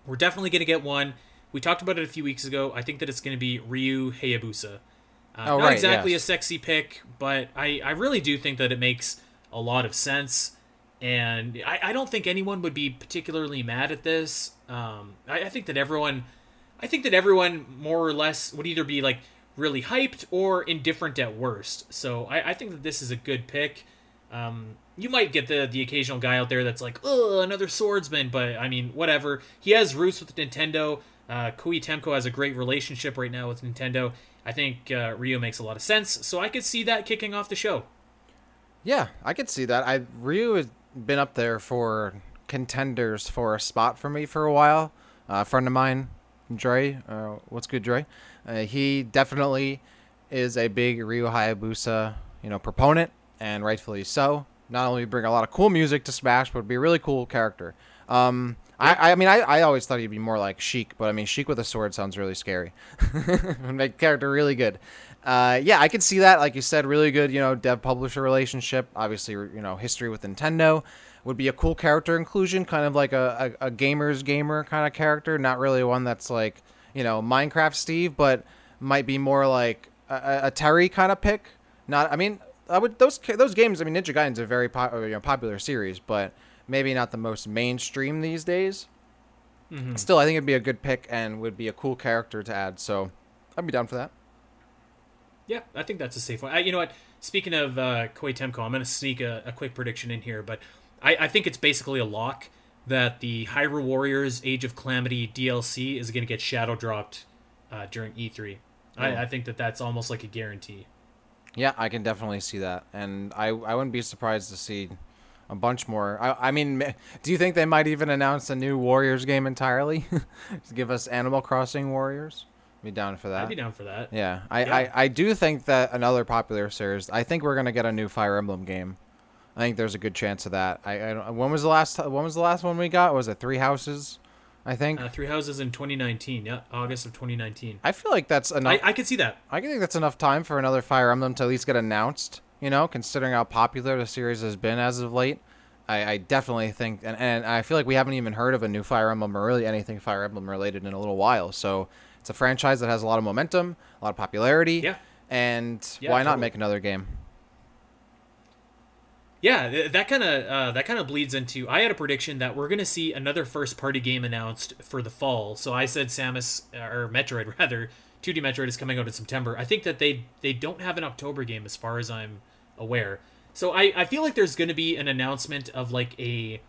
we're definitely going to get one. We talked about it a few weeks ago. I think that it's going to be Ryu Hayabusa. Not exactly a sexy pick, but I really do think that it makes a lot of sense. And I don't think anyone would be particularly mad at this. I think that everyone more or less would either be like really hyped or indifferent at worst. So I think that this is a good pick. You might get the occasional guy out there that's like, oh, another swordsman, but I mean, whatever. He has roots with Nintendo. Koei Tecmo has a great relationship right now with Nintendo. I think Ryu makes a lot of sense, so I could see that kicking off the show. Yeah, I could see that. Ryu has been up there for contenders for a spot for me for a while. A friend of mine, Dre, what's good, Dre? He definitely is a big Ryu Hayabusa, proponent, and rightfully so. Not only bring a lot of cool music to Smash, but be a really cool character. I mean, I always thought he'd be more like Sheik, but I mean, Sheik with a sword sounds really scary. Make character really good. Yeah, I could see that. Like you said, really good, dev-publisher relationship. Obviously, history with Nintendo would be a cool character inclusion, kind of like a gamer's gamer kind of character. Not really one that's like, Minecraft Steve, but might be more like a Terry kind of pick. Those games. I mean, Ninja Gaiden's a very popular series, but maybe not the most mainstream these days. Mm-hmm. Still, I think it'd be a good pick and would be a cool character to add. So, I'd be down for that. Yeah, I think that's a safe one. You know what? Speaking of Koei Tecmo, I'm going to sneak a quick prediction in here, but I think it's basically a lock that the Hyrule Warriors Age of Calamity DLC is going to get shadow dropped during E3. Oh. I think that's almost like a guarantee. Yeah, I can definitely see that, and I wouldn't be surprised to see a bunch more. I mean, do you think they might even announce a new Warriors game entirely? To give us Animal Crossing Warriors? Be down for that. I'd be down for that. Yeah, I do think that another popular series. I think we're gonna get a new Fire Emblem game. I think there's a good chance of that. When was the last one we got? Was it Three Houses? I think Three Houses in 2019. Yeah, August of 2019. I feel like that's enough. I could see that. I think that's enough time for another Fire Emblem to at least get announced. Considering how popular the series has been as of late. I definitely think, and I feel like we haven't even heard of a new Fire Emblem or really anything Fire Emblem related in a little while. So it's a franchise that has a lot of momentum, a lot of popularity. Yeah. And why not make another game? Yeah, that kind of bleeds into. I had a prediction that we're gonna see another first-party game announced for the fall. So I said Metroid rather. 2D Metroid is coming out in September. I think that they don't have an October game as far as I'm aware. So I feel like there's gonna be an announcement of like a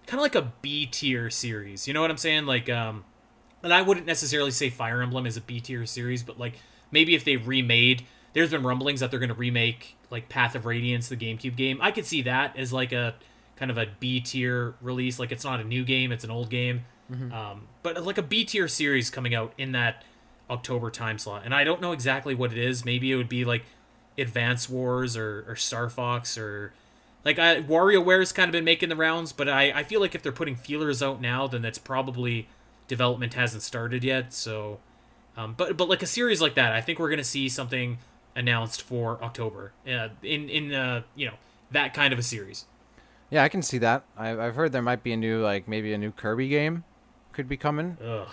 kind of like a B tier series. You know what I'm saying? Like and I wouldn't necessarily say Fire Emblem is a B tier series, but like maybe if they remade. There's been rumblings that they're going to remake like Path of Radiance, the GameCube game. I could see that as like a kind of a B tier release. Like it's not a new game, it's an old game. Mm-hmm. But like a B tier series coming out in that October time slot, and I don't know exactly what it is. Maybe it would be like Advance Wars or Star Fox or like WarioWare's kind of been making the rounds, but I feel like if they're putting feelers out now, then that's probably development hasn't started yet. So, but like a series like that, I think we're gonna see something announced for October. In you know, that kind of a series. Yeah, I can see that. I've heard there might be a new, like, maybe a new Kirby game could be coming. Ugh.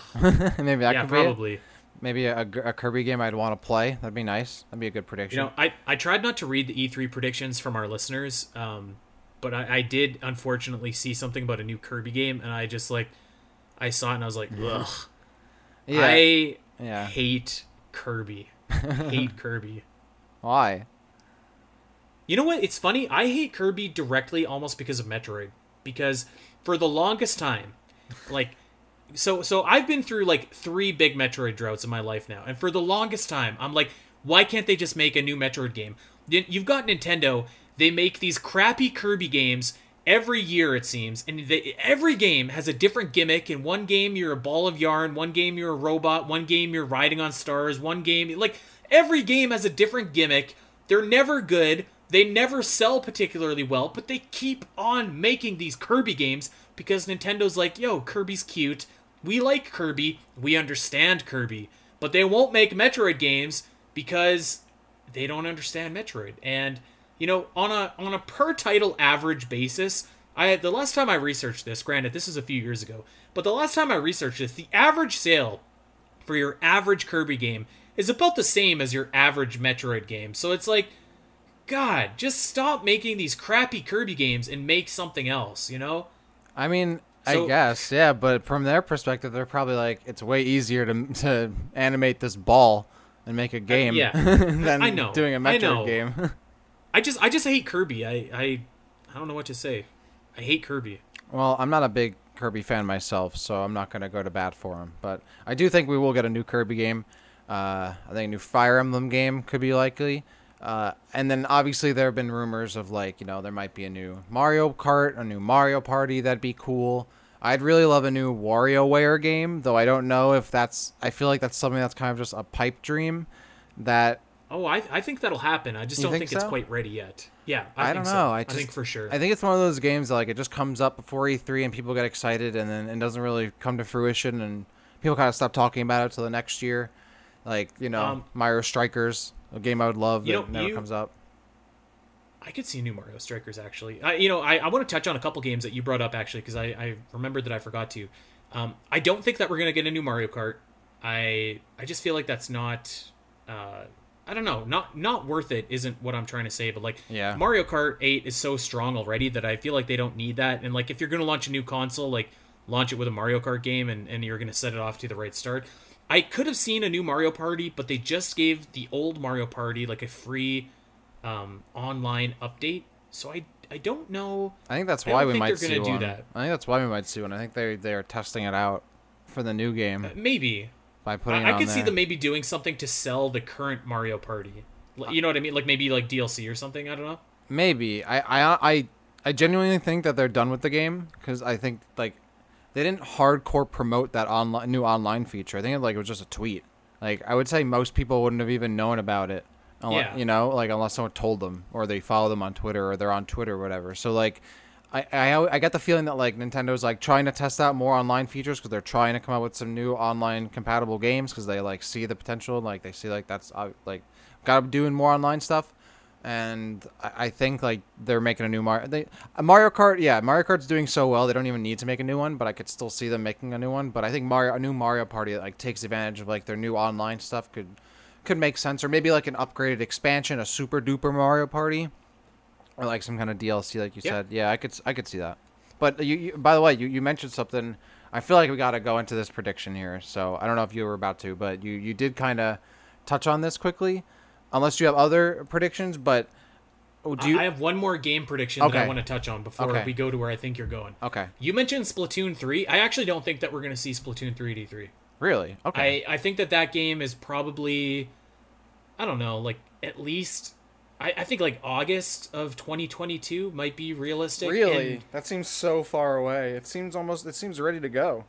Maybe that Yeah, could probably. be it. Maybe a Kirby game I'd want to play. That'd be nice. That'd be a good prediction. You know, I tried not to read the E3 predictions from our listeners, but I did unfortunately see something about a new Kirby game, and I just like, I saw it and I was like, ugh. Yeah. I hate Kirby. Hate Kirby. Why? You know what? It's funny. I hate Kirby directly almost because of Metroid. Because for the longest time, like, so I've been through like 3 big Metroid droughts in my life now. And for the longest time, I'm like, why can't they just make a new Metroid game? You've got Nintendo. They make these crappy Kirby games every year, it seems. And every game has a different gimmick. In one game, you're a ball of yarn. One game, you're a robot. One game, you're riding on stars. One game, like, every game has a different gimmick. They're never good. They never sell particularly well, but they keep on making these Kirby games because Nintendo's like, yo, Kirby's cute. We like Kirby. We understand Kirby. But they won't make Metroid games because they don't understand Metroid. And, you know, on a per title average basis, the last time I researched this, granted, this is a few years ago, but the last time I researched this, the average sale for your average Kirby game is about the same as your average Metroid game. So it's like, God, just stop making these crappy Kirby games and make something else, you know? I mean, I guess, yeah, but from their perspective, they're probably like, it's way easier to animate this ball and make a game than I know, doing a Metroid game. I just hate Kirby. I don't know what to say. I hate Kirby. Well, I'm not a big Kirby fan myself, so I'm not going to go to bat for him. But I do think we will get a new Kirby game. I think a new Fire Emblem game could be likely. And then obviously there have been rumors of, like, you know, there might be a new Mario Kart, a new Mario Party. That'd be cool. I'd really love a new WarioWare game, though I don't know if that's... I feel like that's something that's kind of just a pipe dream that... Oh, I think that'll happen. I just don't think it's quite ready yet. Yeah, I don't think know. So. I think for sure. I think it's one of those games that, like, it just comes up before E3 and people get excited and then it doesn't really come to fruition and people kind of stop talking about it till the next year. Like, you know, Mario Strikers, a game I would love that never comes up. I could see new Mario Strikers, actually. I want to touch on a couple games that you brought up, actually, because I remembered that I forgot to. I don't think that we're going to get a new Mario Kart. I just feel like that's not... I don't know. Not worth it isn't what I'm trying to say, but, like, Mario Kart 8 is so strong already that I feel like they don't need that. And, like, if you're going to launch a new console, like, launch it with a Mario Kart game and you're going to set it off to the right start. I could have seen a new Mario Party, but they just gave the old Mario Party, like, a free online update. So I don't know. I think that's why we might see they're one. do that. I think that's why we might see one. I think they're testing it out for the new game. Maybe. By putting I could see them maybe doing something to sell the current Mario Party. You know what I mean? Like maybe like DLC or something. I don't know. Maybe. I genuinely think that they're done with the game because I think like they didn't hardcore promote that new online feature. I think it was just a tweet. Like I would say most people wouldn't have even known about it. You know, like unless someone told them or they follow them on Twitter or they're on Twitter or whatever. So like I get the feeling that like Nintendo's like trying to test out more online features because they're trying to come out with some new online compatible games because they like see the potential, like they see like that's like got doing more online stuff, and I think like they're making a new Mario Kart. Yeah, Mario Kart's doing so well they don't even need to make a new one, but I could still see them making a new one. But I think a new Mario Party that like takes advantage of like their new online stuff could make sense, or maybe like an upgraded expansion, a super duper Mario Party. Or like some kind of DLC, like you said. Yeah, I could see that. But you by the way, you mentioned something. I feel like we got to go into this prediction here. So I don't know if you were about to, but you did kind of touch on this quickly. Unless you have other predictions, but I have one more game prediction that I want to touch on before we go to where I think you're going. Okay. You mentioned Splatoon 3. I actually don't think that we're going to see Splatoon 3 at E3. Really? Okay. I think that game is probably, I don't know, like at least... I think like August of 2022 might be realistic. Really? That seems so far away. It seems ready to go.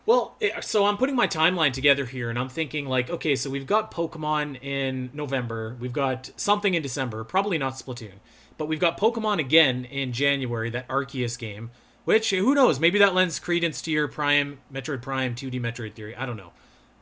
Well, so I'm putting my timeline together here, and I'm thinking like, okay, so we've got Pokemon in November, we've got something in December, probably not Splatoon, but we've got Pokemon again in January, that Arceus game, which who knows, maybe that lends credence to your Metroid Prime 2D Metroid theory. I don't know,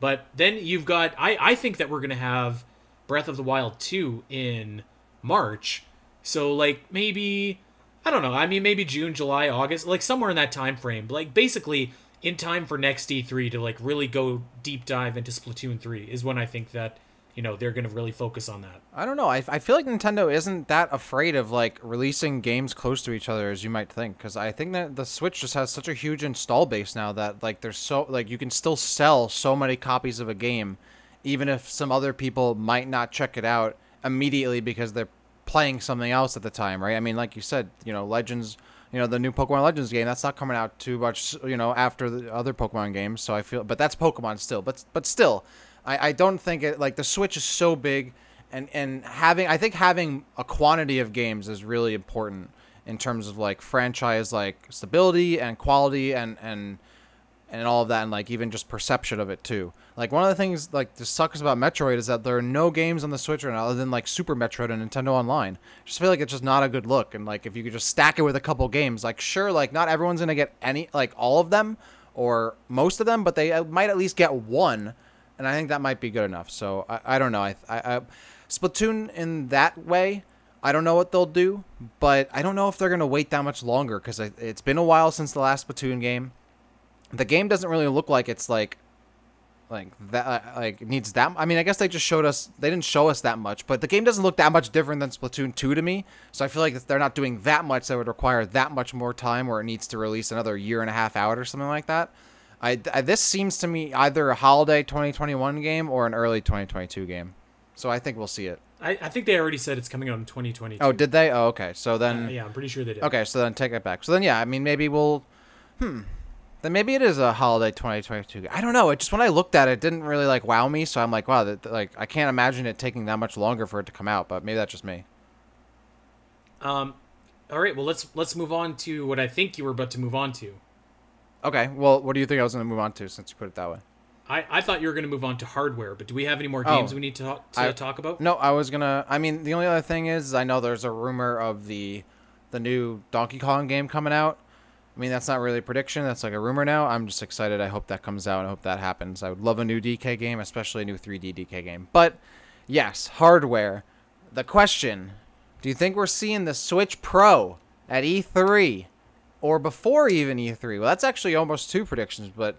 but then you've got I think that we're gonna have Breath of the Wild 2 in March, so like maybe I don't know. I mean, maybe June, July, August, like somewhere in that time frame. Like basically in time for next E3 to like really go deep dive into Splatoon 3 is when I think that, you know, they're going to really focus on that. I don't know. I feel like Nintendo isn't that afraid of like releasing games close to each other as you might think, because I think that the Switch just has such a huge install base now that like there's so like you can still sell so many copies of a game, even if some other people might not check it out immediately because they're playing something else at the time, right? I mean, like you said, you know, Legends, you know, the new Pokemon Legends game, that's not coming out too much, you know, after the other Pokemon games. So I feel, but that's Pokemon still. But still, I don't think it, like the Switch is so big, and I think having a quantity of games is really important in terms of like franchise like stability and quality and all of that, and like even just perception of it too. Like one of the things like that sucks about Metroid is that there are no games on the Switch right now other than like Super Metroid and Nintendo Online. I just feel like it's just not a good look. And like if you could just stack it with a couple games, like sure, like not everyone's gonna get any like all of them or most of them, but they might at least get one, and I think that might be good enough. So I don't know. I Splatoon in that way, I don't know what they'll do, but I don't know if they're gonna wait that much longer because it's been a while since the last Splatoon game. The game doesn't really look like it's like that like it needs that. I mean, I guess they just showed us. They didn't show us that much, but the game doesn't look that much different than Splatoon 2 to me. So I feel like if they're not doing that much, that would require that much more time, or it needs to release another year and a half out or something like that. This seems to me either a holiday 2021 game or an early 2022 game. So I think we'll see it. I think they already said it's coming out in 2022. Oh, did they? Oh, okay. So then, yeah, I'm pretty sure they did. Okay, so then take it back. So then, yeah, I mean, maybe we'll, then maybe it is a holiday 2022. I don't know. It just when I looked at it, it didn't really like wow me. So I'm like, wow, like I can't imagine it taking that much longer for it to come out. But maybe that's just me. All right. Well, let's move on to what I think you were about to move on to. Okay. Well, what do you think I was going to move on to since you put it that way? I thought you were going to move on to hardware, but do we have any more games we need to talk about? No, I was gonna. I mean, the only other thing is I know there's a rumor of the new Donkey Kong game coming out. I mean, that's not really a prediction. That's like a rumor now. I'm just excited. I hope that comes out. I hope that happens. I would love a new DK game, especially a new 3D DK game. But, yes, hardware. The question, do you think we're seeing the Switch Pro at E3 or before even E3? Well, that's actually almost two predictions, but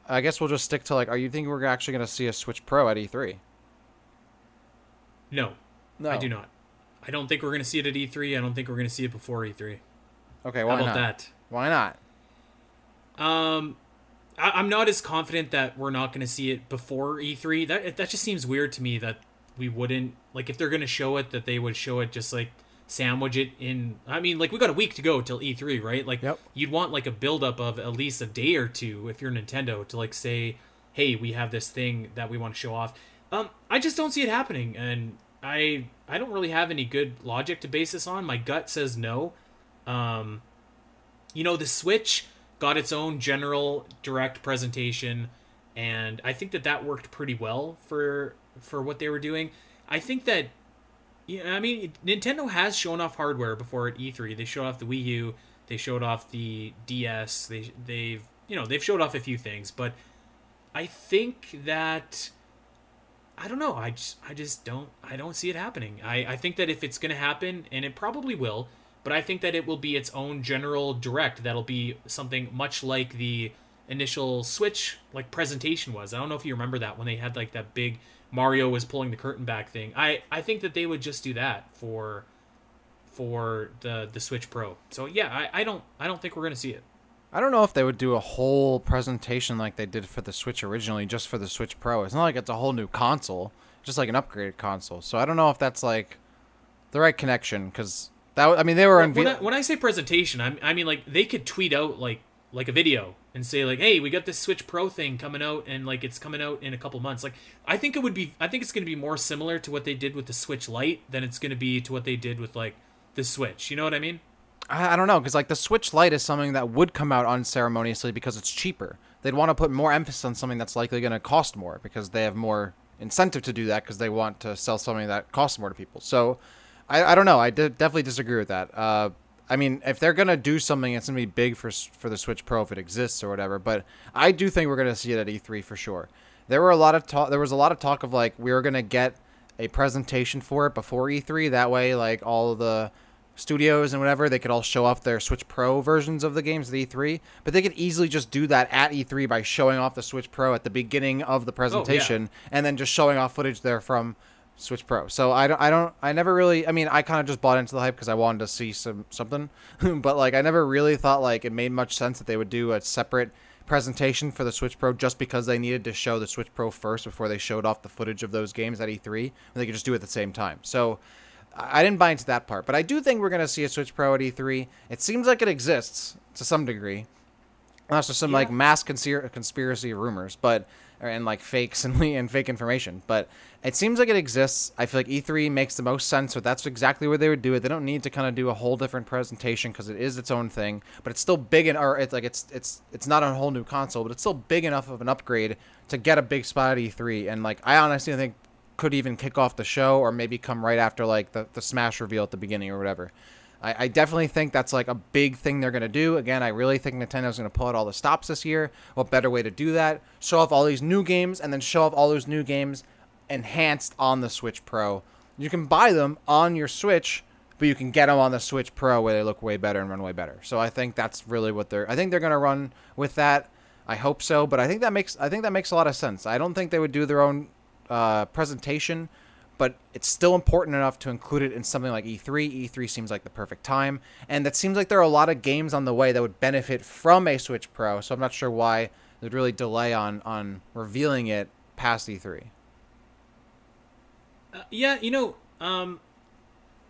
I guess we'll just stick to, like, are you thinking we're actually going to see a Switch Pro at E3? No, I do not. I don't think we're going to see it at E3. I don't think we're going to see it before E3. Okay, why How about not? that? Why not? I'm not as confident that we're not going to see it before E3. That just seems weird to me that we wouldn't, like, if they're going to show it, that they would show it just like sandwich it in. I mean, like, we got a week to go till E3, right? Like, Yep. You'd want like a buildup of at least a day or two if you're Nintendo to like say, hey, we have this thing that we want to show off. I just don't see it happening, and I don't really have any good logic to base this on. My gut says no. You know, the Switch got its own general direct presentation, and I think that worked pretty well for what they were doing. I think that, yeah, I mean, Nintendo has shown off hardware before at E3. They showed off the Wii U, they showed off the DS, they've showed off a few things, but I think that, I don't know, I just don't see it happening. I think that if it's going to happen, and it probably will, but I think that it will be its own general direct. That'll be something much like the initial Switch like presentation was. I don't know if you remember that when they had like that big Mario was pulling the curtain back thing. I think that they would just do that for the Switch Pro. So yeah, I don't think we're gonna see it. I don't know if they would do a whole presentation like they did for the Switch originally, just for the Switch Pro. It's not like it's a whole new console, just like an upgraded console. So I don't know if that's like the right connection, because that, I mean, they were when I say presentation, I mean like they could tweet out like a video and say like, hey, we got this Switch Pro thing coming out, and like it's coming out in a couple months. Like I think it's going to be more similar to what they did with the Switch Lite than it's going to be to what they did with like the Switch. You know what I mean? I don't know, because like the Switch Lite is something that would come out unceremoniously because it's cheaper. they'd want to put more emphasis on something that's likely going to cost more because they have more incentive to do that because they want to sell something that costs more to people. So I don't know. I definitely disagree with that. I mean, if they're going to do something, it's going to be big for the Switch Pro if it exists or whatever. But I do think we're going to see it at E3 for sure. There was a lot of talk of like we were going to get a presentation for it before E3. That way, like all of the studios and whatever, they could all show off their Switch Pro versions of the games at E3. But they could easily just do that at E3 by showing off the Switch Pro at the beginning of the presentation and then just showing off footage there from Switch Pro. So I never really, I mean, I kind of just bought into the hype because I wanted to see something, but like I never really thought like it made much sense that they would do a separate presentation for the Switch Pro just because they needed to show the Switch Pro first before they showed off the footage of those games at E3, and they could just do it at the same time. So I didn't buy into that part, but I do think we're going to see a Switch Pro at E3. It seems like it exists to some degree. Unless there's some like mass conspiracy rumors, but and like fakes and fake information, but it seems like it exists. I feel like E3 makes the most sense, so that's exactly where they would do it. They don't need to kind of do a whole different presentation because it is its own thing, but it's still big or it's like it's not a whole new console, but it's still big enough of an upgrade to get a big spot at E3. And like I honestly think could even kick off the show or maybe come right after like the Smash reveal at the beginning or whatever. I definitely think that's like a big thing they're going to do. Again, I really think Nintendo's going to pull out all the stops this year. What better way to do that? Show off all these new games and then show off all those new games enhanced on the Switch Pro. You can buy them on your Switch, but you can get them on the Switch Pro where they look way better and run way better. So I think that's really what I think they're going to run with that. I hope so, but I think that makes a lot of sense. I don't think they would do their own presentation, but it's still important enough to include it in something like E3. E3 seems like the perfect time, and it seems like there are a lot of games on the way that would benefit from a Switch Pro, so I'm not sure why there'd really delay on revealing it past E3. Yeah,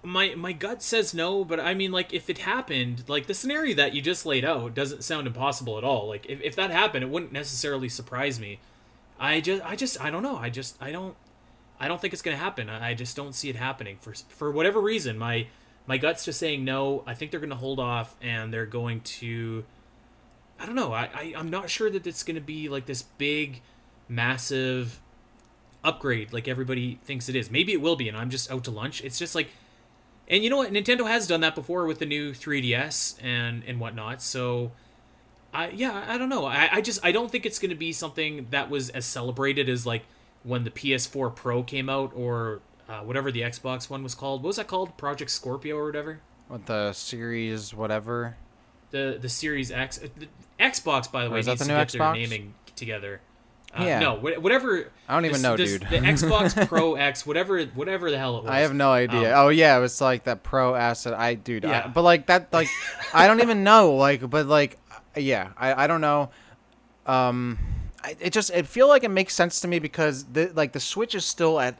my gut says no, but I mean, like, if it happened, like, the scenario that you just laid out doesn't sound impossible at all. Like, if that happened, it wouldn't necessarily surprise me. I don't know. I don't think it's going to happen. I just don't see it happening for whatever reason. My gut's just saying no. I think they're going to hold off, and they're going to. I don't know. I'm not sure that it's going to be like this big, massive upgrade like everybody thinks it is. Maybe it will be, and I'm just out to lunch. It's just like, and you know what? Nintendo has done that before with the new 3DS and whatnot. So, I don't know. I don't think it's going to be something that was as celebrated as like when the PS4 Pro came out, or whatever the Xbox one was called. What was that called? Project Scorpio or whatever? What, the Series whatever? The Series X. The Xbox, by the way, is that needs the to new get Xbox? their naming together. Yeah. No, whatever. I don't even know, dude. The Xbox Pro X, whatever the hell it was. I have no idea. Oh yeah, it was like that Pro asset. Dude. Yeah. But like that, like I don't even know. Like, but like, yeah, I don't know. It feel like it makes sense to me because the Switch is still at.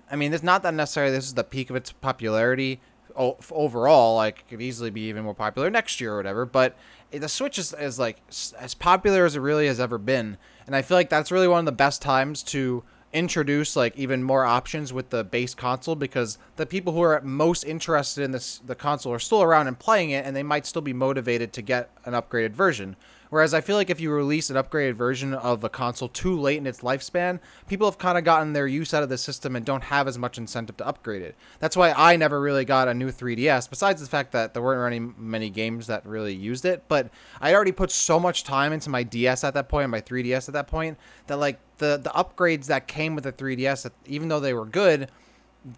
I mean, it's not that necessarily this is the peak of its popularity overall. Like, it could easily be even more popular next year or whatever. But the Switch is like as popular as it really has ever been, and I feel like that's really one of the best times to introduce like even more options with the base console, because the people who are most interested in the console are still around and playing it, and they might still be motivated to get an upgraded version. Whereas I feel like if you release an upgraded version of a console too late in its lifespan, people have kind of gotten their use out of the system and don't have as much incentive to upgrade it. That's why I never really got a new 3DS, besides the fact that there weren't many games that really used it. But I already put so much time into my DS at that point, and my 3DS at that point, that like the upgrades that came with the 3DS, even though they were good,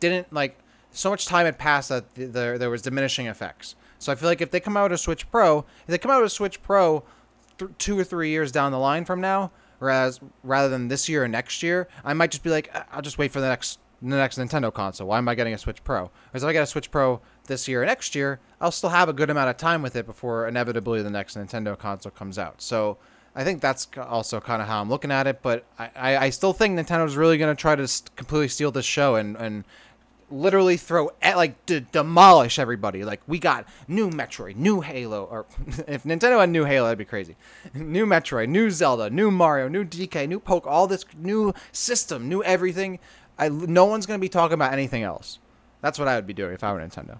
didn't like, so much time had passed that there was diminishing effects. So I feel like if they come out with a Switch Pro, 2 or 3 years down the line from now, rather than this year or next year, I might just be like, I'll just wait for the next Nintendo console. Why am I getting a Switch Pro? Whereas if I get a Switch Pro this year or next year, I'll still have a good amount of time with it before inevitably the next Nintendo console comes out. So I think that's also kind of how I'm looking at it. But I still think Nintendo's really going to try to completely steal this show and literally demolish everybody. Like, we got new Metroid, new Halo, or if Nintendo had new Halo, that'd be crazy. New Metroid, new Zelda, new Mario, new DK, new Poke, all this new system, new everything. No one's going to be talking about anything else. That's what I would be doing if I were Nintendo.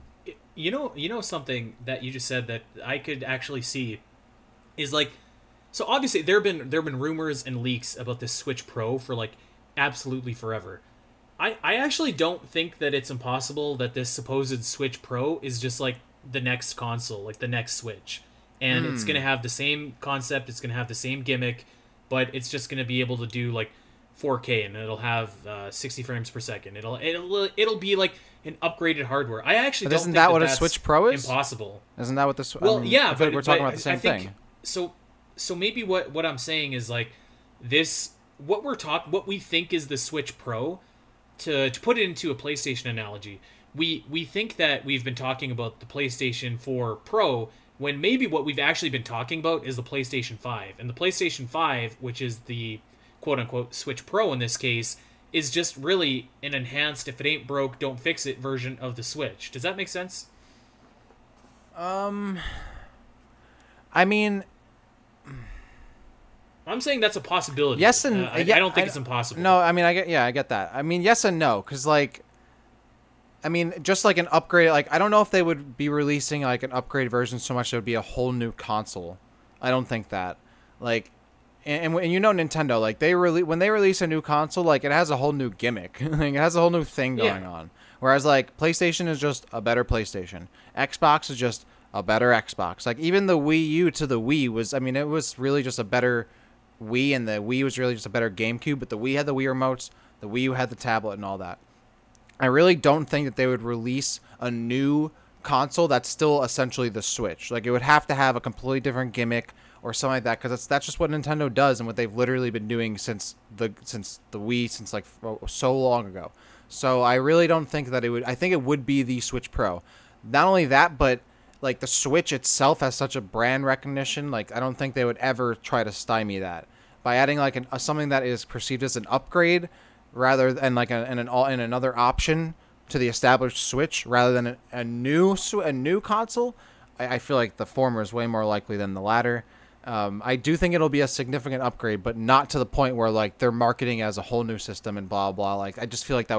You know something that you just said that I could actually see is like, So obviously there have been rumors and leaks about this Switch Pro for like absolutely forever. I actually don't think that it's impossible that this supposed Switch Pro is just like the next console, like the next Switch. And it's going to have the same concept, it's going to have the same gimmick, but it's just going to be able to do like 4K, and it'll have 60 frames per second. It'll be like an upgraded hardware. I actually don't isn't think that what that's a Switch Pro is? Impossible. Isn't that what this? Well, yeah, I feel like we're talking about the same thing. So maybe what I'm saying is like this. What we think is the Switch Pro. To put it into a PlayStation analogy, we think that we've been talking about the PlayStation 4 Pro when maybe what we've actually been talking about is the PlayStation 5. And the PlayStation 5, which is the quote-unquote Switch Pro in this case, is just really an enhanced, if it ain't broke, don't fix it version of the Switch. Does that make sense? I mean... I'm saying that's a possibility. Yes and I don't think it's impossible. No, I mean I get that. I mean yes and no, because like, I mean just like an upgrade. Like I don't know if they would be releasing like an upgrade version so much it would be a whole new console. I don't think that. Like, and you know Nintendo, like when they release a new console, like it has a whole new gimmick. Like, it has a whole new thing going on. Whereas like PlayStation is just a better PlayStation. Xbox is just a better Xbox. Like even the Wii U to the Wii was, I mean, it was really just a better Wii, and the Wii was really just a better GameCube, but the Wii had the Wii remotes, the Wii U had the tablet and all that. I really don't think that they would release a new console that's still essentially the Switch. Like it would have to have a completely different gimmick or something like that, because that's just what Nintendo does and what they've literally been doing since the Wii, since like so long ago. So I really don't think that it would. I think it would be the Switch Pro. Not only that, but like the Switch itself has such a brand recognition. Like I don't think they would ever try to stymie that by adding like something that is perceived as an upgrade rather than like another option to the established Switch rather than a new console. I feel like the former is way more likely than the latter. I do think it'll be a significant upgrade, but not to the point where like they're marketing as a whole new system and blah blah. Like I just feel like that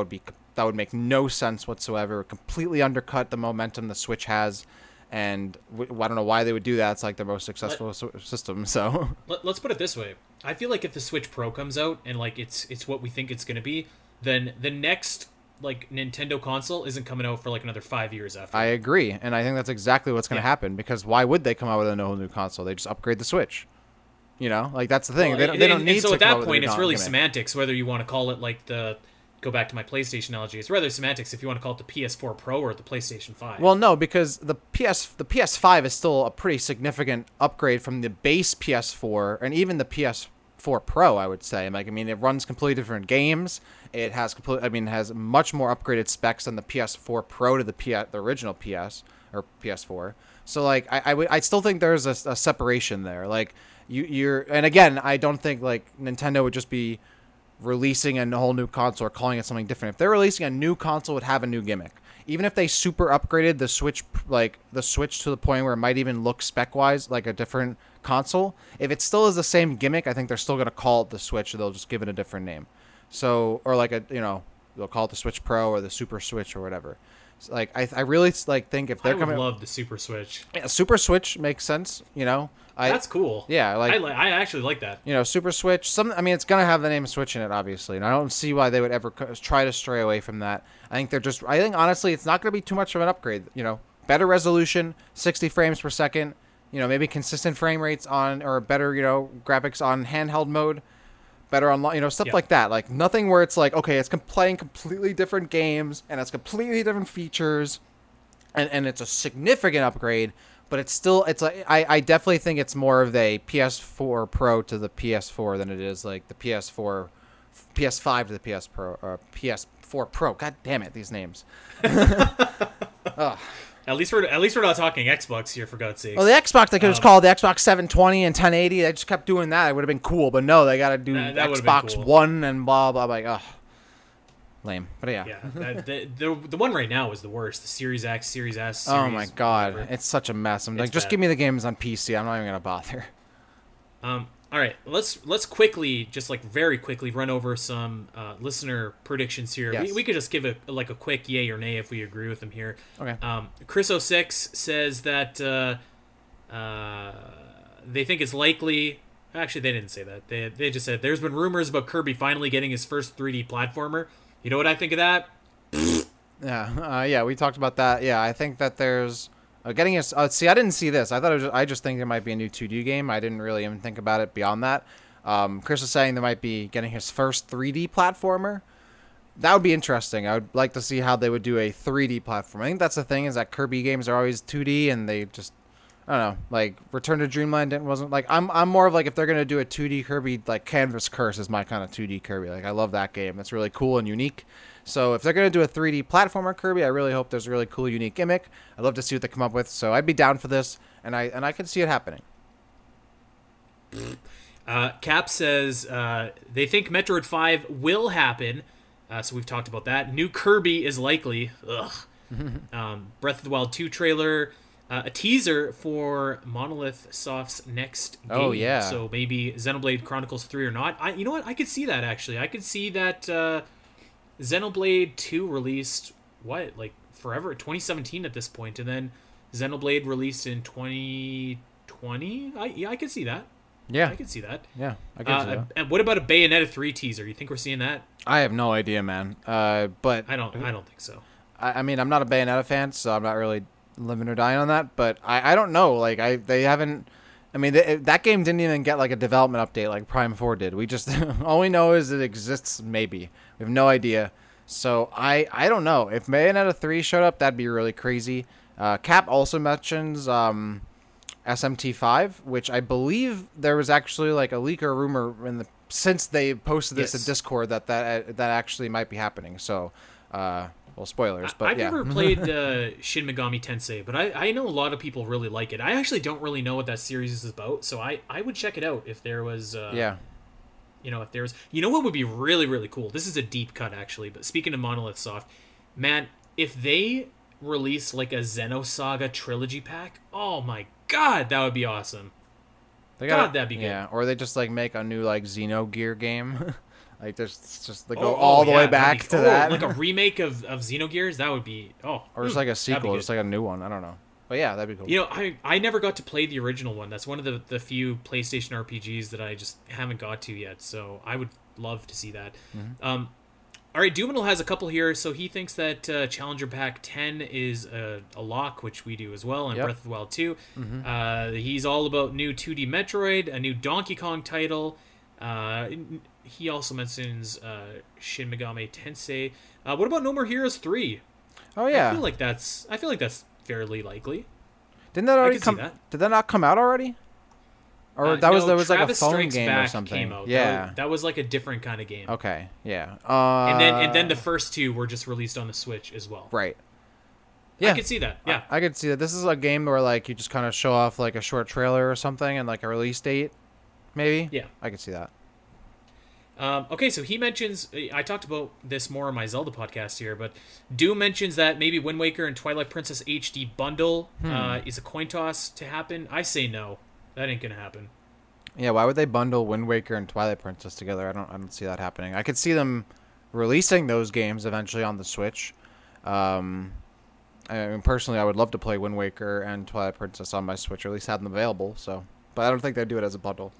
would make no sense whatsoever. Completely undercut the momentum the Switch has. And I don't know why they would do that. It's like their most successful system. So let's put it this way: I feel like if the Switch Pro comes out and like it's what we think it's going to be, then the next like Nintendo console isn't coming out for like another 5 years after. I agree, and I think that's exactly what's going to happen. Because why would they come out with a whole new console? They just upgrade the Switch. You know, like that's the thing. Well, they don't need. So to at that point, it's really gimmick. semantics. Whether you want to call it like the go back to my PlayStation analogy, it's rather semantics if you want to call it the PS4 Pro or the PlayStation 5. Well, no, because the PS5 is still a pretty significant upgrade from the base PS4 and even the PS4 Pro, I would say. Like, I mean, it runs completely different games. It has has much more upgraded specs than the PS4 Pro to the original PS or PS4. So, like, I still think there's a separation there. Like, and again, I don't think like Nintendo would just be releasing a whole new console or calling it something different. If they're releasing a new console, it would have a new gimmick. Even if they super upgraded the Switch to the point where it might even look spec-wise like a different console, if it still is the same gimmick, I think they're still going to call it the Switch, or they'll just give it a different name. So, or like they'll call it the Switch Pro or the Super Switch or whatever. So, like, I really like think if they're coming, I would love the Super Switch. Yeah, Super Switch makes sense, you know. That's cool. Yeah, I actually like that. You know, Super Switch. It's gonna have the name Switch in it, obviously, and I don't see why they would ever try to stray away from that. I think honestly, it's not gonna be too much of an upgrade. You know, better resolution, 60 frames per second. You know, maybe consistent frame rates on, or better, graphics on handheld mode. Better on, stuff like that. Like nothing where it's like, okay, it's playing completely different games and it's completely different features, and it's a significant upgrade. But I definitely think it's more of a PS4 Pro to the PS4 than it is like the PS5 to the PS Pro or PS4 Pro. God damn it, these names. At least we're not talking Xbox here, for God's sake. Well, the Xbox, they could have called the Xbox 720 and 1080. They just kept doing that. It would have been cool, but no, they got to do Xbox cool. One and blah blah. Like, lame. But yeah. The one right now is the worst. The Series X, Series S. Series oh my god, whatever. It's such a mess. I'm like, just give me the games on PC. I'm not even gonna bother. All right, let's quickly, just like very quickly, run over some listener predictions here. Yes. We could just give a quick yay or nay if we agree with them here. Okay. Chris06 says that they think it's likely. Actually, they didn't say that. They just said there's been rumors about Kirby finally getting his first 3D platformer. You know what I think of that? Yeah, we talked about that. Yeah, I think that there's getting his. See, I didn't see this. I thought I just think it might be a new 2D game. I didn't really even think about it beyond that. Chris is saying they might be getting his first 3D platformer. That would be interesting. I would like to see how they would do a 3D platform. I think that's the thing, is that Kirby games are always 2D, and they just, I don't know, like Return to Dreamland wasn't like, I'm more of like, if they're gonna do a 2D Kirby, like Canvas Curse is my kind of 2D Kirby. Like, I love that game. It's really cool and unique. So if they're gonna do a 3D platformer Kirby, I really hope there's a really cool, unique gimmick. I'd love to see what they come up with. So I'd be down for this, and I could see it happening. Cap says they think Metroid 5 will happen. So we've talked about that. New Kirby is likely. Ugh. Breath of the Wild 2 trailer. A teaser for Monolith Soft's next game. Oh, yeah. So maybe Xenoblade Chronicles 3 or not. You know what? I could see that, actually. I could see that Xenoblade 2 released, like forever? 2017 at this point. And then Xenoblade released in 2020? I could see that. Yeah. I could see that. Yeah, I could see that. And what about a Bayonetta 3 teaser? You think we're seeing that? I have no idea, man. But I don't think so. I mean, I'm not a Bayonetta fan, so I'm not really living or dying on that. But I don't know. Like, they haven't. I mean, that game didn't even get like a development update like Prime 4 did. We just all we know is it exists. Maybe we have no idea. So I don't know. If Bayonetta 3 showed up, that'd be really crazy. Cap also mentions SMT5, which I believe there was actually like a leak or rumor since they posted this in Discord that actually might be happening. So, well, spoilers, but I've yeah. never played Shin Megami Tensei, but I know a lot of people really like it. I actually don't really know what that series is about, so I would check it out if there was. You know, if there was. You know what would be really, really cool? This is a deep cut, actually, but speaking of Monolith Soft, man, if they release like a Xenosaga trilogy pack, oh my god, that would be awesome. That'd be good. Yeah, or they just like make a new like Xenogear game. Like just like go all the way back to that. Like a remake of Xenogears, that would be or just like a sequel, just like a new one. I don't know. But yeah, that'd be cool. You know, I never got to play the original one. That's one of the few PlayStation RPGs that I just haven't got to yet. So I would love to see that. Mm-hmm. All right, Doominal has a couple here. So he thinks that Challenger Pack 10 is a lock, which we do as well, and Breath of the Wild 2. Mm-hmm. He's all about new 2D Metroid, a new Donkey Kong title. He also mentions Shin Megami Tensei. What about No More Heroes 3? Oh yeah, I feel like that's fairly likely. Didn't that already come? Did that not come out already? Or there was like a phone Strikes game Back or something. Came out. Yeah, that was like a different kind of game. Okay, yeah. And then the first two were just released on the Switch as well. Right. Yeah, I could see that. Yeah, I could see that. This is a game where like you just kind of show off like a short trailer or something and like a release date, maybe. Yeah, I could see that. Okay, so he mentions, I talked about this more on my Zelda podcast here, but Doom mentions that maybe Wind Waker and Twilight Princess HD bundle is a coin toss to happen. I say no. That ain't gonna happen. Yeah, why would they bundle Wind Waker and Twilight Princess together? I don't see that happening. I could see them releasing those games eventually on the Switch. I mean, personally, I would love to play Wind Waker and Twilight Princess on my Switch, or at least have them available. So, but I don't think they'd do it as a bundle.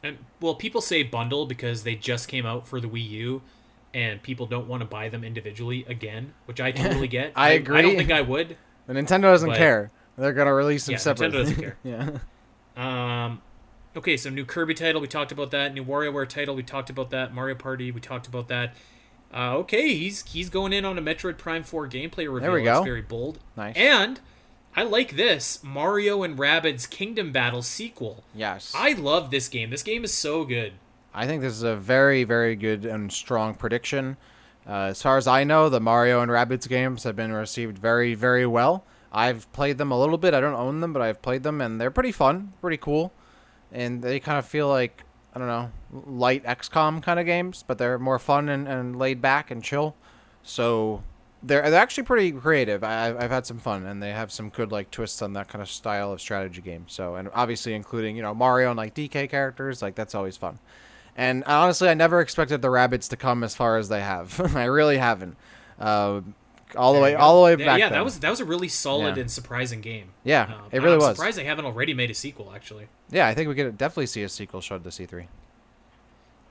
And well, people say bundle because they just came out for the Wii U, and people don't want to buy them individually again, which I totally get. I agree. I don't think I would. But Nintendo doesn't care. They're gonna release them separately. Nintendo doesn't care. Yeah. Okay, so new Kirby title, we talked about that. New WarioWare title, we talked about that. Mario Party, we talked about that. Okay, he's going in on a Metroid Prime 4 gameplay reveal. There we go. That's very bold. Nice. And I like this Mario and Rabbids Kingdom Battle sequel. Yes. I love this game. This game is so good. I think this is a very, very good and strong prediction. As far as I know, the Mario and Rabbids games have been received very, very well. I've played them a little bit. I don't own them, but I've played them, and they're pretty fun, pretty cool. And they kind of feel like, I don't know, light XCOM kind of games, but they're more fun and laid back and chill. So they're actually pretty creative. I've had some fun, and they have some good like twists on that kind of style of strategy game. So, and obviously including, you know, Mario and like DK characters, like that's always fun. And honestly, I never expected the Rabbids to come as far as they have. I really haven't. Because all the way back. Yeah, then. that was a really solid and surprising game. Yeah, it really was. I'm surprised they haven't already made a sequel, actually. Yeah, I think we could definitely see a sequel showed to C3.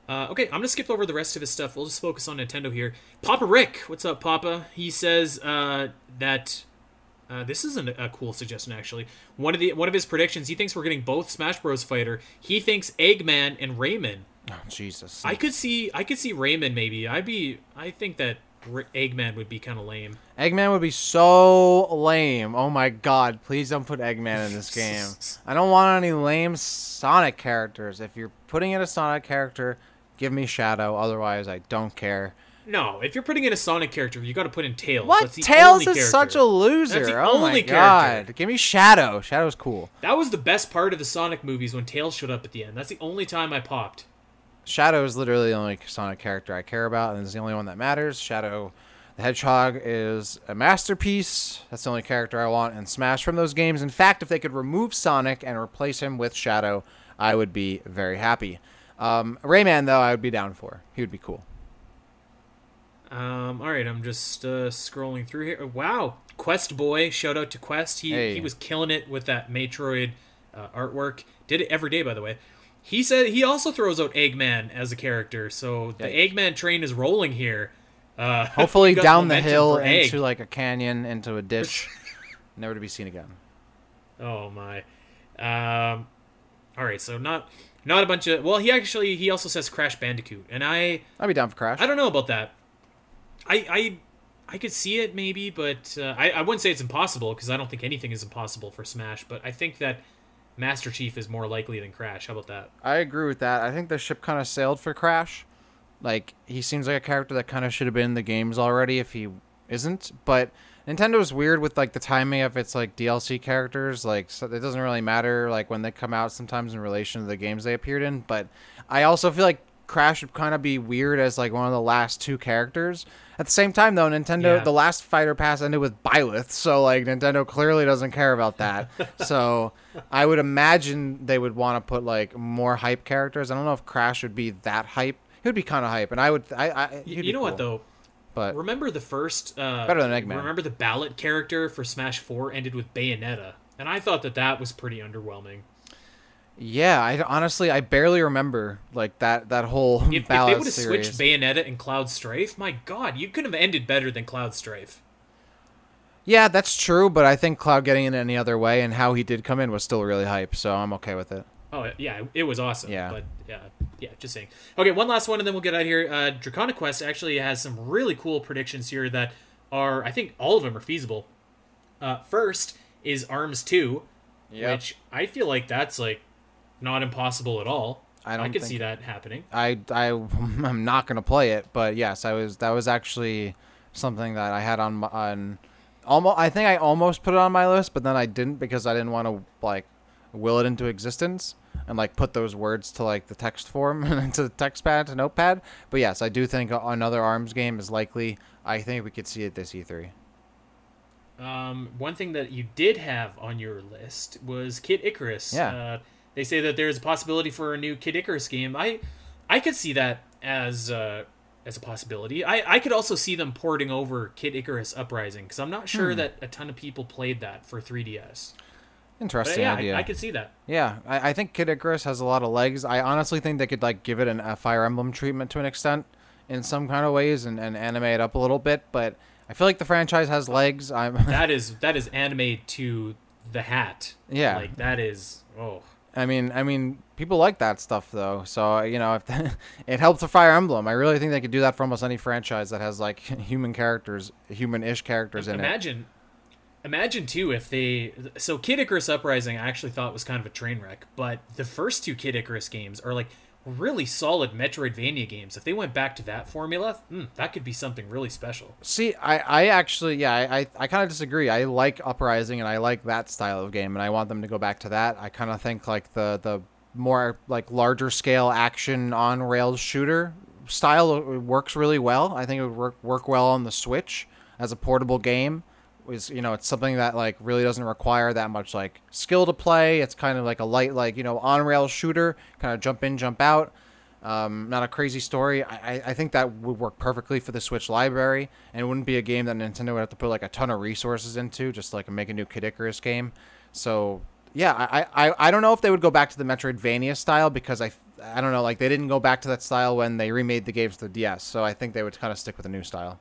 Okay, I'm going to skip over the rest of his stuff. We'll just focus on Nintendo here. Papa Rick, what's up, Papa? He says that this isn't a cool suggestion, actually. One of his predictions, he thinks we're getting both Smash Bros. Fighter. He thinks Eggman and Rayman. Oh, Jesus. I could see Rayman, maybe. I think that Eggman would be kind of lame. Eggman would be so lame. Oh my god, please don't put Eggman in this game. I don't want any lame Sonic characters. If you're putting in a Sonic character, give me Shadow. Otherwise, I don't care. No, if you're putting in a Sonic character, you got to put in Tails. What? That's the Tails only is such a loser. That's the oh only my character. god. Give me Shadow. Shadow's cool. That was the best part of the Sonic movies when Tails showed up at the end. That's the only time I popped. Shadow is literally the only Sonic character I care about, and it's the only one that matters. Shadow the Hedgehog is a masterpiece. That's the only character I want in Smash from those games. In fact, if they could remove Sonic and replace him with Shadow, I would be very happy. Rayman, though, I would be down for. He would be cool. All right, I'm just scrolling through here. Wow, Quest Boy, shout out to Quest. He was killing it with that Metroid artwork. Did it every day, by the way. He said he also throws out Eggman as a character, so the Eggman train is rolling here. Hopefully down the hill into like a canyon, into a ditch, never to be seen again. Oh my. All right, so not a bunch of. Well, he also says Crash Bandicoot, and I'd be down for Crash. I don't know about that. I could see it maybe, but I wouldn't say it's impossible because I don't think anything is impossible for Smash. But I think that Master Chief is more likely than Crash. How about that? I agree with that. I think the ship kind of sailed for Crash. Like, he seems like a character that kind of should have been in the games already if he isn't. But Nintendo's weird with, like, the timing of its, like, DLC characters. Like, so it doesn't really matter, like, when they come out sometimes in relation to the games they appeared in. But I also feel like Crash would kind of be weird as, like, one of the last two characters. At the same time, though, Nintendo, the last Fighter Pass ended with Byleth. So, like, Nintendo clearly doesn't care about that. So I would imagine they would want to put, like, more hype characters. I don't know if Crash would be that hype. He would be kind of hype, and I would. You know what though? But remember the first better than Eggman. Remember the ballot character for Smash 4 ended with Bayonetta, and I thought that was pretty underwhelming. Yeah, I barely remember like that whole ballot if they would have series. switched Bayonetta and Cloud Strife, my God, you could have ended better than Cloud Strife. Yeah, that's true, but I think Cloud getting in any other way and how he did come in was still really hype, so I'm okay with it. Oh yeah, it was awesome. Yeah, but yeah, just saying. Okay, one last one, and then we'll get out of here. Draconic Quest actually has some really cool predictions here that I think all of them are feasible. First is ARMS 2, which I feel like that's like not impossible at all. I could see that happening. I'm not gonna play it, but yes, that was actually something that I had on almost. I think I almost put it on my list, but then I didn't because I didn't want to like will it into existence and like put those words to like the text form and into the text pad to notepad. But yes, I do think another ARMS game is likely. I think we could see it this E3. One thing that you did have on your list was Kid Icarus. Yeah. They say that there's a possibility for a new Kid Icarus game. I could see that as a possibility. I could also see them porting over Kid Icarus Uprising because I'm not sure that a ton of people played that for 3DS. Interesting idea. I could see that. Yeah, I think Kid Icarus has a lot of legs. I honestly think they could like give it a Fire Emblem treatment to an extent in some kind of ways and animate it up a little bit. But I feel like the franchise has legs. That is anime to the hat. Yeah, like that is. Oh. I mean, people like that stuff though. So if it helps the Fire Emblem, I really think they could do that for almost any franchise that has like human-ish characters in it. Imagine too if so Kid Icarus Uprising I actually thought was kind of a train wreck, but the first two Kid Icarus games are like really solid Metroidvania games. If they went back to that formula, that could be something really special. See, I actually, I kind of disagree. I like Uprising and I like that style of game, and I want them to go back to that. I kind of think like the more like larger scale action on rails shooter style works really well. I think it would work well on the Switch as a portable game. It's something that like really doesn't require that much like skill to play. It's kind of like a light like on rail shooter, kind of jump in, jump out. Not a crazy story. I think that would work perfectly for the Switch library, and it wouldn't be a game that Nintendo would have to put like a ton of resources into, just like make a new Kid Icarus game. So yeah, I don't know if they would go back to the Metroidvania style, because I don't know, like they didn't go back to that style when they remade the games for the DS. So I think they would kind of stick with a new style.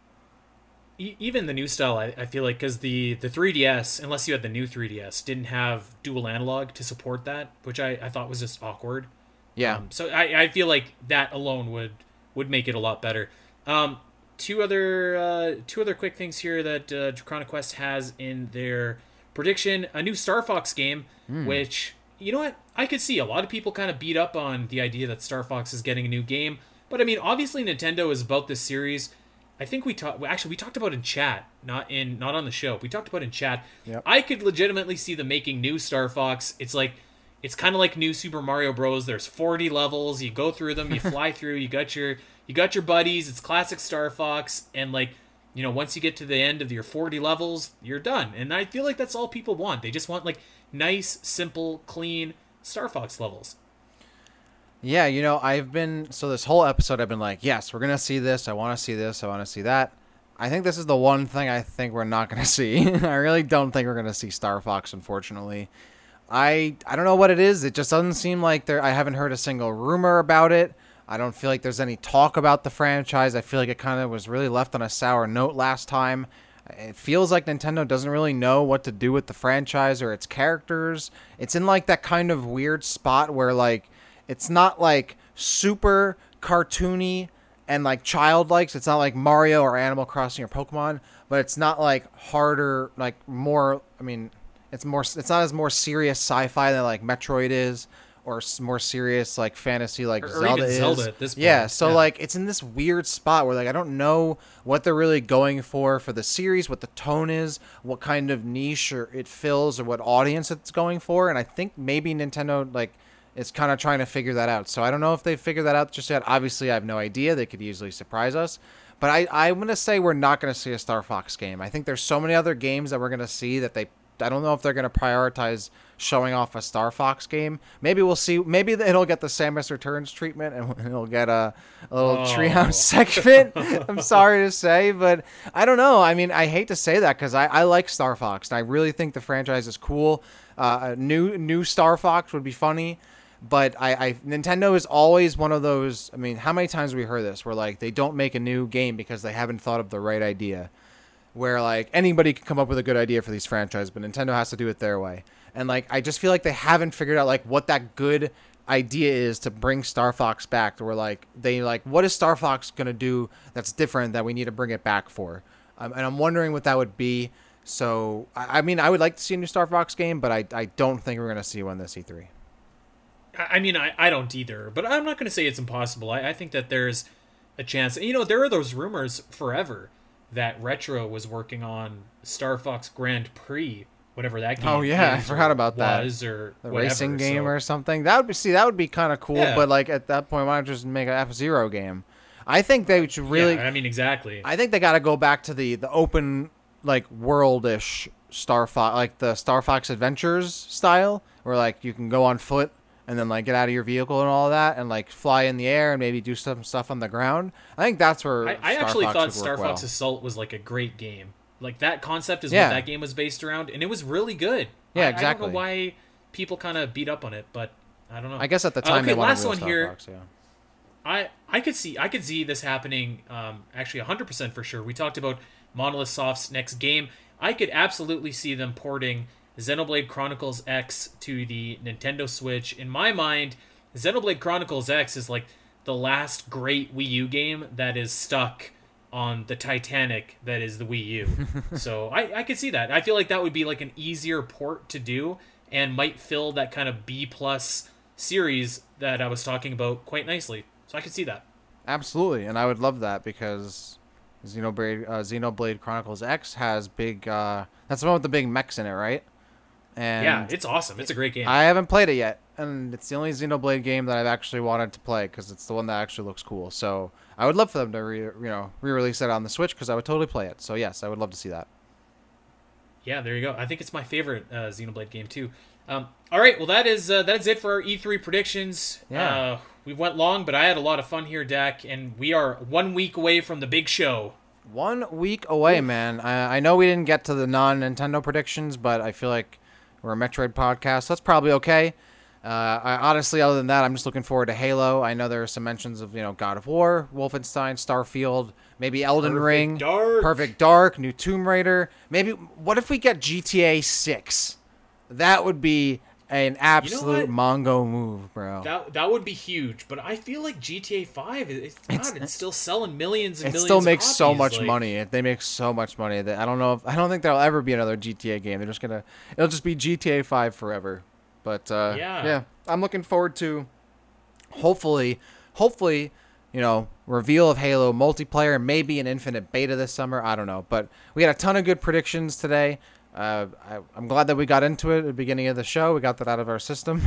Even the new style, I feel like, because the 3DS, unless you had the new 3DS, didn't have dual analog to support that, which I thought was just awkward. Yeah. So I feel like that alone would make it a lot better. Two other quick things here that Draconic Quest has in their prediction: a new Star Fox game, which, you know what, I could see a lot of people kind of beat up on the idea that Star Fox is getting a new game, but I mean, obviously Nintendo is about this series. I think we talked about in chat, not on the show. We talked about in chat. Yep. I could legitimately see them making new Star Fox. It's kind of like new Super Mario Bros. There's 40 levels. You go through them. You fly through. You got your buddies. It's classic Star Fox. And like, you know, once you get to the end of your 40 levels, you're done. And I feel like that's all people want. They just want like nice, simple, clean Star Fox levels. Yeah, you know, this whole episode I've been like, yes, we're going to see this. I want to see this. I want to see that. I think this is the one thing I think we're not going to see. I really don't think we're going to see Star Fox, unfortunately. I don't know what it is. It just doesn't seem like I haven't heard a single rumor about it. I don't feel like there's any talk about the franchise. I feel like it kind of was really left on a sour note last time. It feels like Nintendo doesn't really know what to do with the franchise or its characters. It's in like that kind of weird spot where like it's not like super cartoony and like childlike. So it's not like Mario or Animal Crossing or Pokemon, but it's not like harder, like more. I mean, it's not as more serious sci-fi than like Metroid is, or more serious like fantasy like Zelda is. Zelda at this point. Yeah, so like it's in this weird spot where like I don't know what they're really going for the series, what the tone is, what kind of niche it fills, or what audience it's going for, and I think maybe Nintendo like is kind of trying to figure that out. So I don't know if they figured that out just yet. Obviously, I have no idea. They could easily surprise us. But I'm going to say we're not going to see a Star Fox game. I think there's so many other games that we're going to see that I don't know if they're going to prioritize showing off a Star Fox game. Maybe we'll see. Maybe it'll get the Samus Returns treatment and it'll get a little Treehouse segment. I'm sorry to say, but I don't know. I mean, I hate to say that because I like Star Fox and I really think the franchise is cool. A new Star Fox would be funny. But Nintendo is always one of those. I mean, how many times have we heard this? Where like they don't make a new game because they haven't thought of the right idea. Where like anybody can come up with a good idea for these franchises, but Nintendo has to do it their way. And like I just feel like they haven't figured out like what that good idea is to bring Star Fox back. Where like what is Star Fox gonna do that's different that we need to bring it back for? And I'm wondering what that would be. So I mean, I would like to see a new Star Fox game, but I don't think we're gonna see one this E3. I mean, I don't either, but I'm not going to say it's impossible. I think that there's a chance. You know, there are those rumors forever that Retro was working on Star Fox Grand Prix, whatever that game. Oh yeah, I forgot about that. Or the whatever, racing game or something. That would be kind of cool. Yeah. But like at that point, why not just make an F-Zero game? I think they should really. Yeah, I mean, exactly. I think they got to go back to the open like world-ish Star Fox, like the Star Fox Adventures style, where like you can go on foot. And then like get out of your vehicle and all of that, and like fly in the air and maybe do some stuff on the ground. I think that's where I actually thought Star Fox Assault was like a great game. Like that concept is what that game was based around, and it was really good. Yeah, exactly. I don't know why people kind of beat up on it, but I don't know. I guess at the time they wanted last one Star here. Fox, yeah. I could see this happening. Actually, 100% for sure. We talked about Monolith Soft's next game. I could absolutely see them porting Xenoblade Chronicles X to the Nintendo Switch. In my mind, Xenoblade Chronicles X is like the last great Wii U game that is stuck on the Titanic that is the Wii U. So I could see that. I feel like that would be like an easier port to do and might fill that kind of B+ series that I was talking about quite nicely. So I could see that. Absolutely, and I would love that because Xenoblade Chronicles X has big... that's the one with the big mechs in it, right? And yeah, it's awesome. It's a great game. I haven't played it yet, and it's the only Xenoblade game that I've actually wanted to play because it's the one that actually looks cool. So I would love for them to re-release it on the Switch because I would totally play it. So yes, I would love to see that. Yeah, there you go. I think it's my favorite Xenoblade game too. All right, well that is it for our E3 predictions. Yeah. we went long, but I had a lot of fun here, Dak, and we are 1 week away from the big show. 1 week away, man. I know we didn't get to the non-Nintendo predictions, but I feel like we're a Metroid podcast, so that's probably okay. I honestly, other than that, I'm just looking forward to Halo. I know there are some mentions of, God of War, Wolfenstein, Starfield, maybe Elden Ring, Perfect Dark, new Tomb Raider. Maybe, what if we get GTA 6? That would be an absolute Mongo move, bro. That would be huge, but I feel like GTA 5, it's still selling millions and millions. It still makes of copies. So much money. They make so much money that I don't think there'll ever be another GTA game. It'll just be GTA 5 forever. But yeah, I'm looking forward to hopefully, reveal of Halo multiplayer, maybe an infinite beta this summer. I don't know, but we had a ton of good predictions today. I'm glad that we got into it at the beginning of the show. We got that out of our system,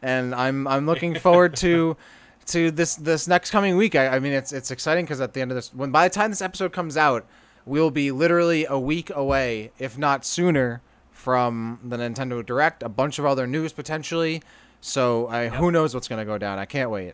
and I'm looking forward to this next coming week. I mean, it's exciting because at the end of this, by the time this episode comes out, we'll be literally a week away, if not sooner, from the Nintendo Direct. A bunch of other news potentially. So who knows what's going to go down? I can't wait.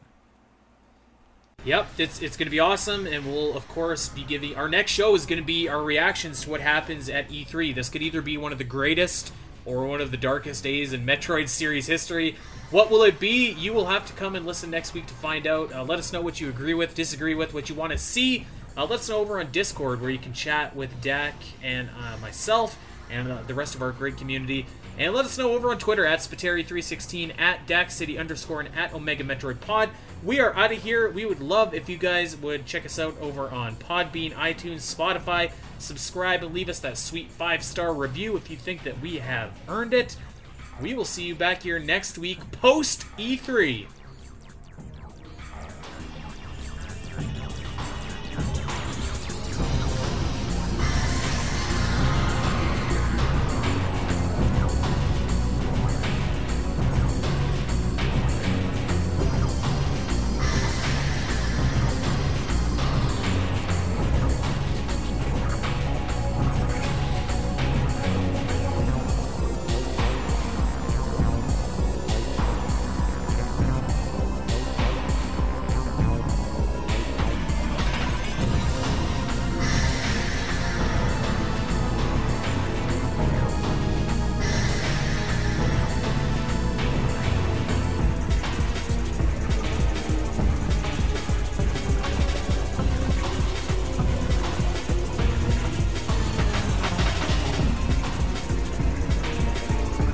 Yep, it's going to be awesome, and we'll, of course, be giving... Our next show is going to be our reactions to what happens at E3. This could either be one of the greatest or one of the darkest days in Metroid series history. What will it be? You will have to come and listen next week to find out. Let us know what you agree with, disagree with, what you want to see. Let us know over on Discord, where you can chat with Dak and myself and the rest of our great community. And let us know over on Twitter, at Spiteri316, at DakCity_, and at Omega Metroid Pod. We are out of here. We would love if you guys would check us out over on Podbean, iTunes, Spotify. Subscribe and leave us that sweet 5-star review if you think that we have earned it. We will see you back here next week, post E3.